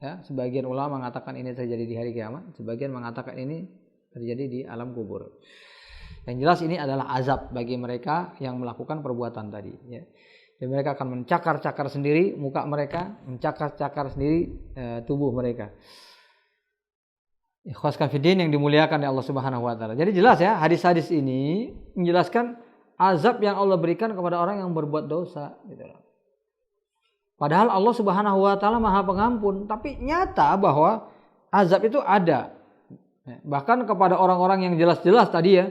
ya, sebagian ulama mengatakan ini terjadi di hari kiamat, sebagian mengatakan ini terjadi di alam kubur. Yang jelas ini adalah azab bagi mereka yang melakukan perbuatan tadi ya. Dan mereka akan mencakar-cakar sendiri muka mereka, mencakar-cakar sendiri tubuh mereka. Ikhwas fillah yang dimuliakan oleh Allah Subhanahu wa taala. Jadi jelas ya, hadis-hadis ini menjelaskan azab yang Allah berikan kepada orang yang berbuat dosa gitu. Padahal Allah Subhanahu wa taala Maha Pengampun, tapi nyata bahwa azab itu ada. Bahkan kepada orang-orang yang jelas-jelas tadi ya,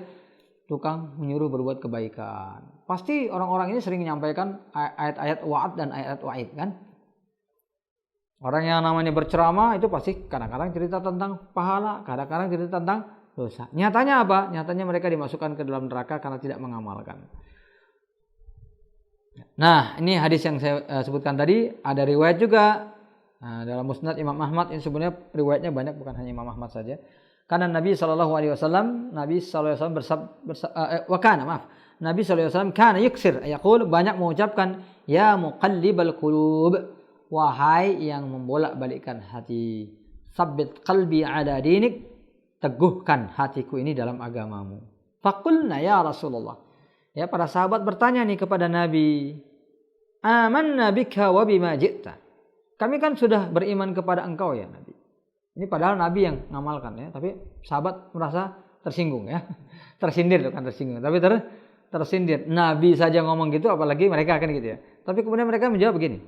tukang menyuruh berbuat kebaikan. Pasti orang-orang ini sering menyampaikan ayat-ayat wa'ad dan ayat wa'id kan. Orang yang namanya berceramah itu pasti kadang-kadang cerita tentang pahala, kadang-kadang cerita tentang dosa. Nyatanya apa? Nyatanya mereka dimasukkan ke dalam neraka karena tidak mengamalkan. Nah, ini hadis yang saya sebutkan tadi, ada riwayat juga. Nah, dalam Musnad Imam Ahmad ini sebenarnya riwayatnya banyak, bukan hanya Imam Ahmad saja. Karena Nabi SAW Nabi SAW Nabi SAW kana yuksir yaqul, banyak mengucapkan ya muqallibal qulub, wahai yang membolak-balikkan hati, sabbit qalbi ala dinik, teguhkan hatiku ini dalam agamamu. Faqulna ya Rasulullah, ya para sahabat bertanya nih kepada Nabi, amanna bika wa bima ji'ta, kami kan sudah beriman kepada engkau ya Nabi. Ini padahal Nabi yang ngamalkan ya, tapi sahabat merasa tersinggung ya. Tersindir, bukan tersinggung, tapi tersindir. Nabi saja ngomong gitu, apalagi mereka kan gitu ya. Tapi kemudian mereka menjawab begini,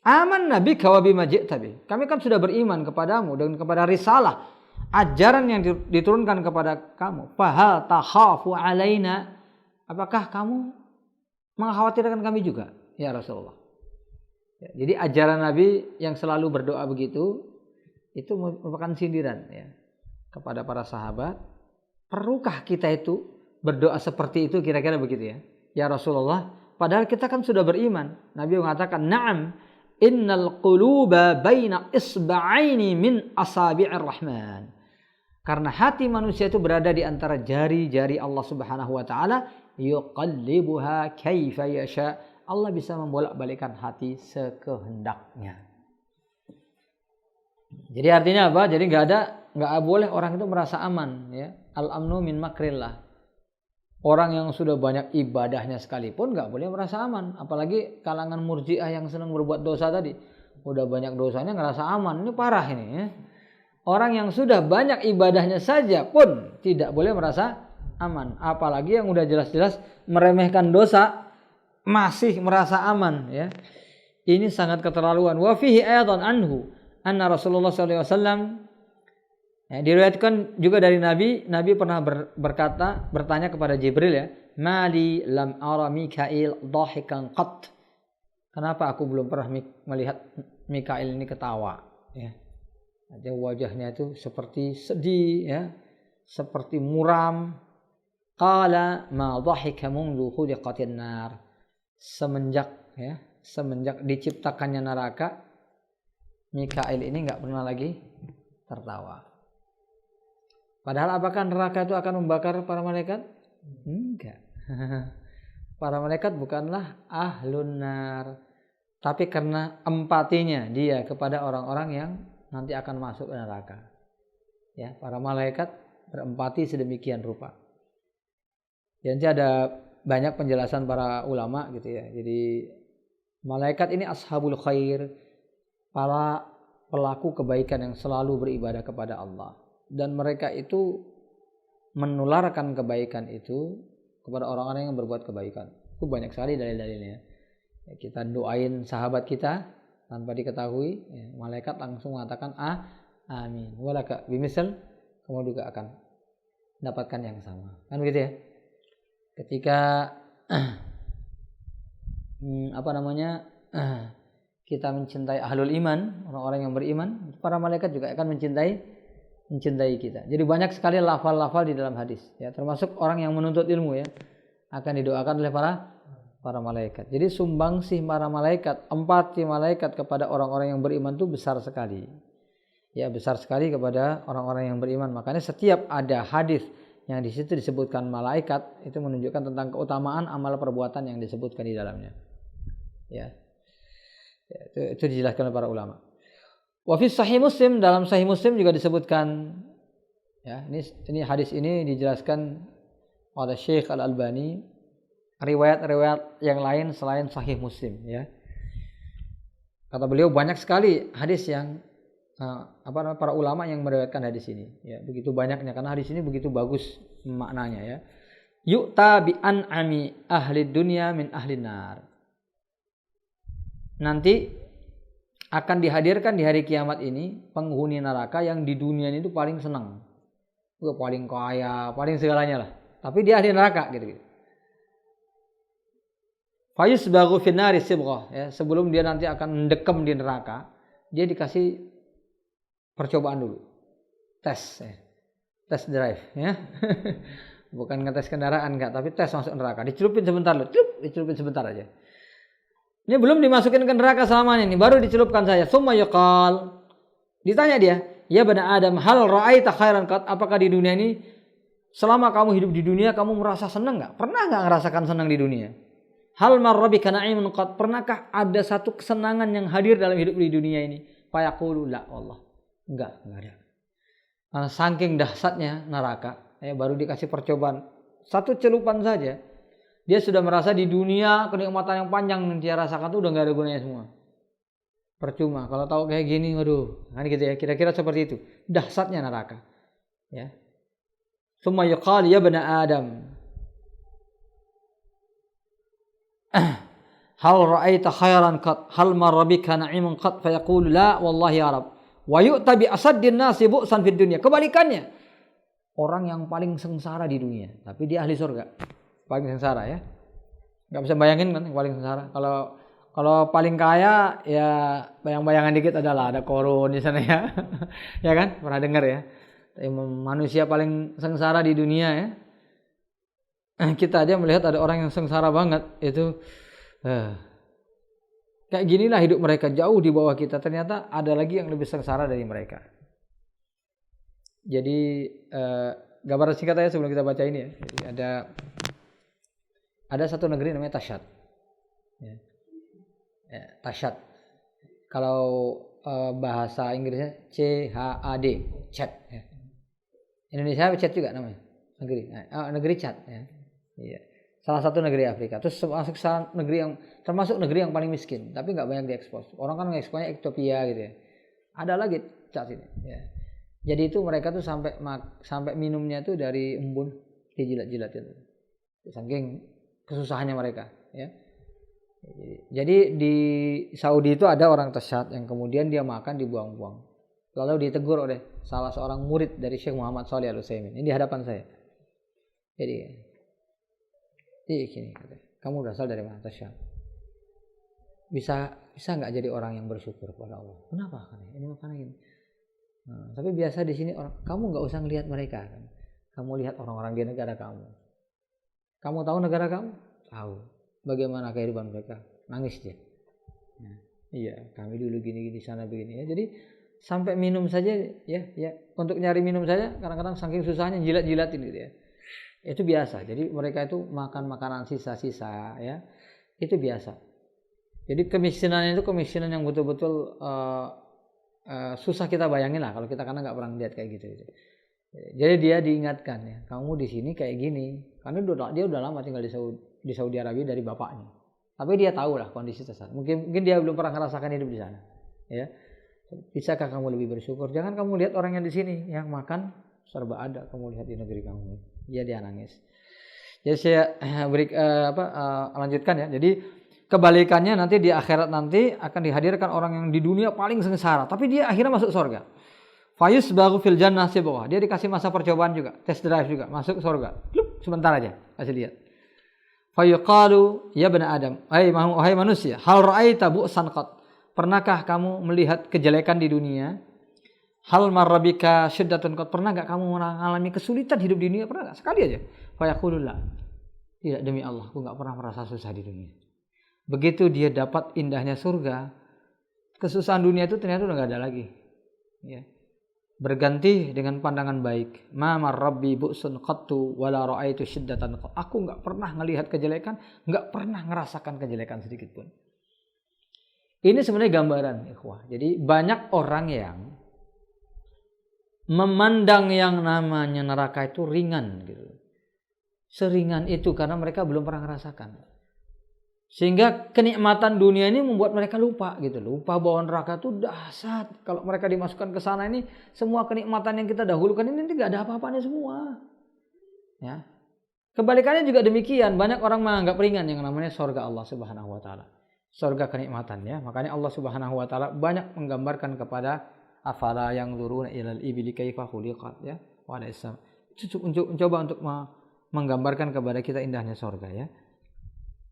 aman Nabi kawabi majid tabi, kami kan sudah beriman kepadamu dan kepada risalah, ajaran yang diturunkan kepada kamu. Fahal takhafu alaina, apakah kamu mengkhawatirkan kami juga ya Rasulullah? Ya, jadi ajaran Nabi yang selalu berdoa begitu, itu merupakan sindiran ya kepada para sahabat. Perlukah kita itu berdoa seperti itu, kira-kira begitu ya? Ya Rasulullah, padahal kita kan sudah beriman. Nabi mengatakan, "Na'am, innal quluba baina isba'aini min asabi'ir rahman." Karena hati manusia itu berada di antara jari-jari Allah Subhanahu wa taala, yuqallibuha kaifa yasha. Allah bisa membolak-balikkan hati sekehendaknya. Jadi artinya apa? Jadi nggak boleh orang itu merasa aman ya. Al-amnu min makrillah. Orang yang sudah banyak ibadahnya sekalipun nggak boleh merasa aman. Apalagi kalangan murji'ah yang senang berbuat dosa tadi. Udah banyak dosanya ngerasa aman. Ini parah ini ya. Orang yang sudah banyak ibadahnya saja pun tidak boleh merasa aman. Apalagi yang udah jelas-jelas meremehkan dosa masih merasa aman ya. Ini sangat keterlaluan. Wa fihi aidan anhu anna Rasulullah SAW, ya, diriwayatkan juga dari Nabi pernah bertanya kepada Jibril ya, mali lam ara Mikail dhahikan qat, kenapa aku belum pernah melihat Mikail ini ketawa ya. Ada wajahnya itu seperti sedih ya, seperti muram. Qala ma dhahika mundu khuliqatin nar, semenjak diciptakannya neraka, Mikail ini nggak pernah lagi tertawa. Padahal apakah neraka itu akan membakar para malaikat? Enggak. Para malaikat bukanlah ahlun nar, tapi karena empatinya dia kepada orang-orang yang nanti akan masuk ke neraka. Ya, para malaikat berempati sedemikian rupa. Jadi ada banyak penjelasan para ulama gitu ya. Jadi malaikat ini ashabul khair, para pelaku kebaikan yang selalu beribadah kepada Allah, dan mereka itu menularkan kebaikan itu kepada orang-orang yang berbuat kebaikan. Itu banyak sekali dalil-dalilnya. Ya, kita doain sahabat kita tanpa diketahui, ya, malaikat langsung mengatakan amin. Walaka bimisal, kamu juga akan mendapatkan yang sama. Kan begitu ya? Ketika kita mencintai ahlul iman, orang-orang yang beriman, para malaikat juga akan mencintai kita. Jadi banyak sekali lafal-lafal di dalam hadis ya, termasuk orang yang menuntut ilmu ya, akan didoakan oleh para malaikat. Jadi sumbangsih para malaikat, empati malaikat kepada orang-orang yang beriman itu besar sekali. Ya, besar sekali kepada orang-orang yang beriman. Makanya setiap ada hadis yang di situ disebutkan malaikat, itu menunjukkan tentang keutamaan amal perbuatan yang disebutkan di dalamnya. Ya. Itu dijelaskan oleh para ulama. Wa fi sahih Muslim, dalam sahih Muslim juga disebutkan ya, ini hadis ini dijelaskan oleh Syekh Al-Albani, riwayat-riwayat yang lain selain sahih Muslim ya. Kata beliau banyak sekali hadis yang para ulama yang meriwayatkan hadis ini ya, begitu banyaknya karena hadis ini begitu bagus maknanya ya. Yu'ta bi an'ami ahli dunya min ahli nar. Nanti akan dihadirkan di hari kiamat ini penghuni neraka yang di dunia ini tuh paling senang, paling kaya, paling segalanya lah. tapi dia ahli neraka gitu. Fayusbaghu fin nari sibghah, ya, sebelum dia nanti akan mendekam di neraka, dia dikasih percobaan dulu. Tes, ya. Tes drive, ya. Bukan ngetes kendaraan enggak, tapi tes masuk neraka. Dicelupin sebentar loh, dicelupin sebentar aja. Ini belum dimasukin ke neraka selamanya nih, baru dicelupkan saja. Summa yuqal. Ditanya dia, "Ya bani Adam, hal ra'aita khairan qat?" Apakah di dunia ini selama kamu hidup di dunia kamu merasa senang enggak? Pernah enggak ngerasakan senang di dunia? Hal marrabika na'imun qat? Pernahkah ada satu kesenangan yang hadir dalam hidup di dunia ini? Fayaqulu la wallah. Enggak ada. Karena saking dahsyatnya neraka, baru dikasih percobaan satu celupan saja, dia sudah merasa di dunia kenikmatan yang panjang yang dia rasakan itu udah enggak ada gunanya semua. Percuma. Kalau tahu kayak gini, waduh, kan gitu ya. Kira-kira seperti itu. Dahsyatnya neraka. Ya. Tsumma yuqal ya bani Adam. Hal ra'aita khairan qat? Hal marrabika na'imun qat? Fayaqulu la wallahi ya Rabb. Wa yu'ta bi asaddin nasi bu'san fid dunya. Kebalikannya. Orang yang paling sengsara di dunia, tapi dia ahli surga. Paling sengsara ya. Enggak bisa bayangin kan yang paling sengsara. Kalau paling kaya ya bayang-bayangan dikit adalah ada korun di sana ya. Ya kan? Pernah dengar ya. Manusia paling sengsara di dunia ya. Kita aja melihat ada orang yang sengsara banget itu kayak ginilah hidup mereka jauh di bawah kita. Ternyata ada lagi yang lebih sengsara dari mereka. Jadi gambaran singkat aja sebelum kita baca ini ya. Jadi ada satu negeri namanya Tashad. Ya. Tashad. Kalau bahasa Inggrisnya CHAD, Chad. Ya. Indonesia Chad juga namanya negeri. Negeri Chad. Ya. Iya. Salah satu negeri Afrika. Terus termasuk negeri yang paling miskin, tapi nggak banyak diekspos. Orang kan mengeksposnya Ethiopia gitu ya. Ada lagi Chad ini. Ya. Jadi itu mereka tuh sampai minumnya tuh dari embun dijilat-jilat itu. Saking kesusahannya mereka. Ya. Jadi di Saudi itu ada orang Tashad yang kemudian dia makan dibuang-buang. Lalu ditegur oleh salah seorang murid dari Syekh Muhammad Shalih Al-Utsaimin. Ini di hadapan saya. Jadi gini, kamu berasal dari mana? Tashad. Bisa nggak jadi orang yang bersyukur kepada Allah? Kenapa? Ini makanya gini. Tapi biasa di sini kamu nggak usah ngelihat mereka. Kan? Kamu lihat orang-orang di negara kamu. Kamu tahu negara kamu? Tahu. Bagaimana kehidupan mereka? Nangis dia. Iya, kami dulu gini sana begini ya. Jadi sampai minum saja ya untuk nyari minum saja kadang-kadang saking susahnya jilat-jilatin gitu ya. Itu biasa. Jadi mereka itu makan makanan sisa-sisa ya. Itu biasa. Jadi kemiskinan itu kemiskinan yang betul-betul susah kita bayangin lah kalau kita karena nggak pernah lihat kayak gitu. Jadi dia diingatkan ya, kamu di sini kayak gini. Karena dia udah lama tinggal di Saudi Arabia dari bapaknya. Tapi dia tahu lah kondisi tersebut. Mungkin dia belum pernah merasakan hidup di sana. Ya. Bisakah kamu lebih bersyukur? Jangan kamu lihat orang yang di sini yang makan serba ada, kamu lihat di negeri kamu. Dia nangis. Jadi saya lanjutkan ya. Jadi kebalikannya nanti di akhirat nanti akan dihadirkan orang yang di dunia paling sengsara, tapi dia akhirnya masuk surga. Fayusbaghu fil jannah sibghah. Dia dikasih masa percobaan juga, test drive juga, masuk surga. Sebentar aja, kasih lihat. Fayuqalu ya bani Adam, wahai manusia, hal ra'aita bu'san qat? Pernahkah kamu melihat kejelekan di dunia? Hal marrabika syiddatun qat? Pernah enggak kamu mengalami kesulitan hidup di dunia? Pernah enggak? Sekali aja. Fayaqulu la. Tidak, demi Allah, aku enggak pernah merasa susah di dunia. Begitu dia dapat indahnya surga, kesusahan dunia itu ternyata udah enggak ada lagi. Ya. Berganti dengan pandangan baik. Ma marrabbi bu'sun qattu wala ra'aitu syiddatan qat. Aku enggak pernah melihat kejelekan, enggak pernah ngerasakan kejelekan sedikit pun. Ini sebenarnya gambaran, ikhwah. Jadi banyak orang yang memandang yang namanya neraka itu ringan gitu. Seringan itu karena mereka belum pernah merasakan. Sehingga kenikmatan dunia ini membuat mereka lupa gitu. Lupa bahwa neraka itu dahsyat. Kalau mereka dimasukkan ke sana ini, semua kenikmatan yang kita dahulukan ini tidak ada apa-apanya semua. Ya. Kebalikannya juga demikian. Banyak orang menganggap ringan yang namanya surga Allah Subhanahu wa taala. Surga kenikmatan ya. Makanya Allah Subhanahu wa taala banyak menggambarkan kepada afala yang zuruna ilal ibli kaifa khuliqat ya. Wa Islam. Mencoba untuk menggambarkan kepada kita indahnya surga ya.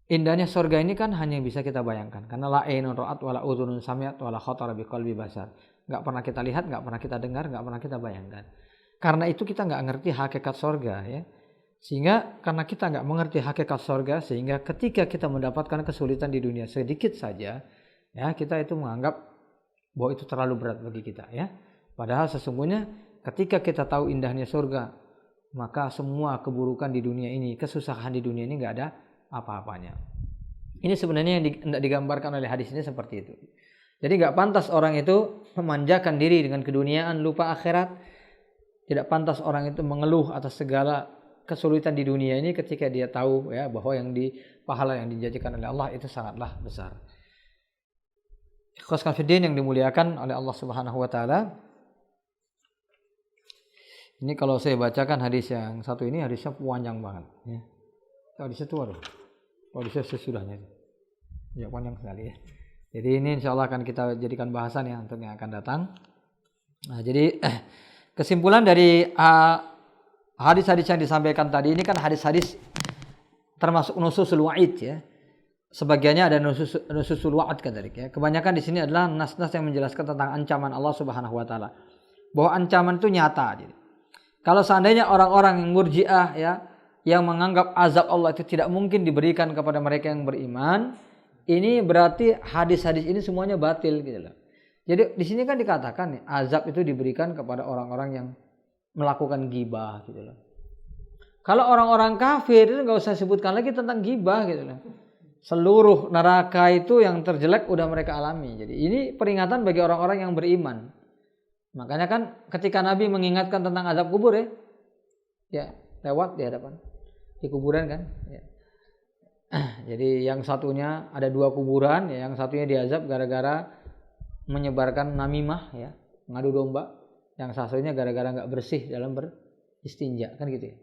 Indahnya surga ini kan hanya bisa kita bayangkan, karena la ainun ra'at wala udhunun sami'at wala khatara biqalbi bashar. Enggak pernah kita lihat, enggak pernah kita dengar, enggak pernah kita bayangkan. Karena itu kita enggak ngerti hakikat surga ya. Sehingga karena kita enggak mengerti hakikat surga, sehingga ketika kita mendapatkan kesulitan di dunia sedikit saja, ya kita itu menganggap bahwa itu terlalu berat bagi kita ya. Padahal sesungguhnya ketika kita tahu indahnya surga, maka semua keburukan di dunia ini, kesusahan di dunia ini enggak ada apa-apanya. Ini sebenarnya yang hendak digambarkan oleh hadis ini seperti itu. Jadi enggak pantas orang itu memanjakan diri dengan keduniaan lupa akhirat. Tidak pantas orang itu mengeluh atas segala kesulitan di dunia ini ketika dia tahu ya bahwa pahala yang dijanjikan oleh Allah itu sangatlah besar. Ikhwas fillah yang dimuliakan oleh Allah Subhanahu wa taala. Ini kalau saya bacakan hadis yang satu ini, hadisnya panjang banget ya. Hadisnya tua loh. Hadisnya sesudahnya. Ya panjang sekali ya. Jadi ini insyaallah akan kita jadikan bahasan ya untuk yang akan datang. Nah, jadi kesimpulan dari hadis-hadis yang disampaikan tadi ini kan hadis-hadis termasuk nususul wa'id ya. Sebagiannya ada nususul wa'ad kadalik ya. Kebanyakan di sini adalah nas-nas yang menjelaskan tentang ancaman Allah Subhanahu wa taala. Bahwa ancaman itu nyata. Jadi, kalau seandainya orang-orang yang murji'ah ya, yang menganggap azab Allah itu tidak mungkin diberikan kepada mereka yang beriman, ini berarti hadis-hadis ini semuanya batil gitu loh. Jadi di sini kan dikatakan nih, azab itu diberikan kepada orang-orang yang melakukan ghibah gitu loh. Kalau orang-orang kafir itu enggak usah sebutkan lagi tentang ghibah gitu loh. Seluruh neraka itu yang terjelek udah mereka alami. Jadi ini peringatan bagi orang-orang yang beriman. Makanya kan ketika Nabi mengingatkan tentang azab kubur ya lewat di hadapan di kuburan kan. Ya. Jadi yang satunya ada 2 kuburan, ya, yang satunya diazab gara-gara menyebarkan namimah ya, ngadu domba. Yang satunya gara-gara nggak bersih dalam beristinja kan gitu ya.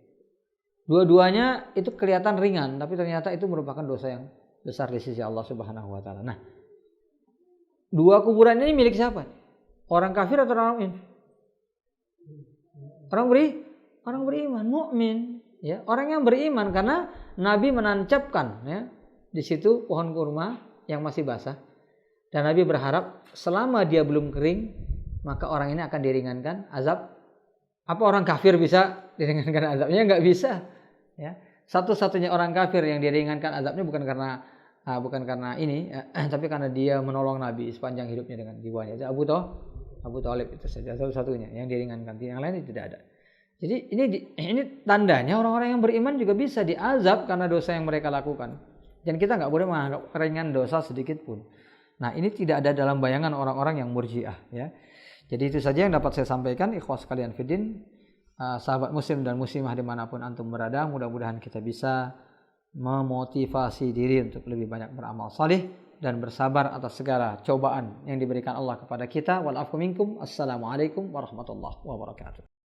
Dua-duanya itu kelihatan ringan, tapi ternyata itu merupakan dosa yang besar di sisi Allah Subhanahu wa taala. Nah, 2 kuburan ini milik siapa? Orang kafir atau orang mukmin? Orang beriman, mukmin, ya, orang yang beriman karena Nabi menancapkan ya di situ pohon kurma yang masih basah. Dan Nabi berharap selama dia belum kering, maka orang ini akan diringankan azab. Apa orang kafir bisa diringankan azabnya? Enggak bisa. Ya. Satu-satunya orang kafir yang diringankan azabnya bukan karena ini, tapi karena dia menolong Nabi sepanjang hidupnya dengan jiwanya. Abu Thalib itu saja satu-satunya yang diringankan. Yang lain itu tidak ada. Jadi ini tandanya orang-orang yang beriman juga bisa diazab karena dosa yang mereka lakukan. Dan kita enggak boleh menganggap ringan dosa sedikit pun. Nah, ini tidak ada dalam bayangan orang-orang yang murji'ah ya. Jadi itu saja yang dapat saya sampaikan, ikhwas sekalian fiddin, sahabat muslim dan muslimah dimanapun antum berada, mudah-mudahan kita bisa memotivasi diri untuk lebih banyak beramal saleh dan bersabar atas segala cobaan yang diberikan Allah kepada kita. Wal afwu minkum. Assalamualaikum warahmatullahi wabarakatuh.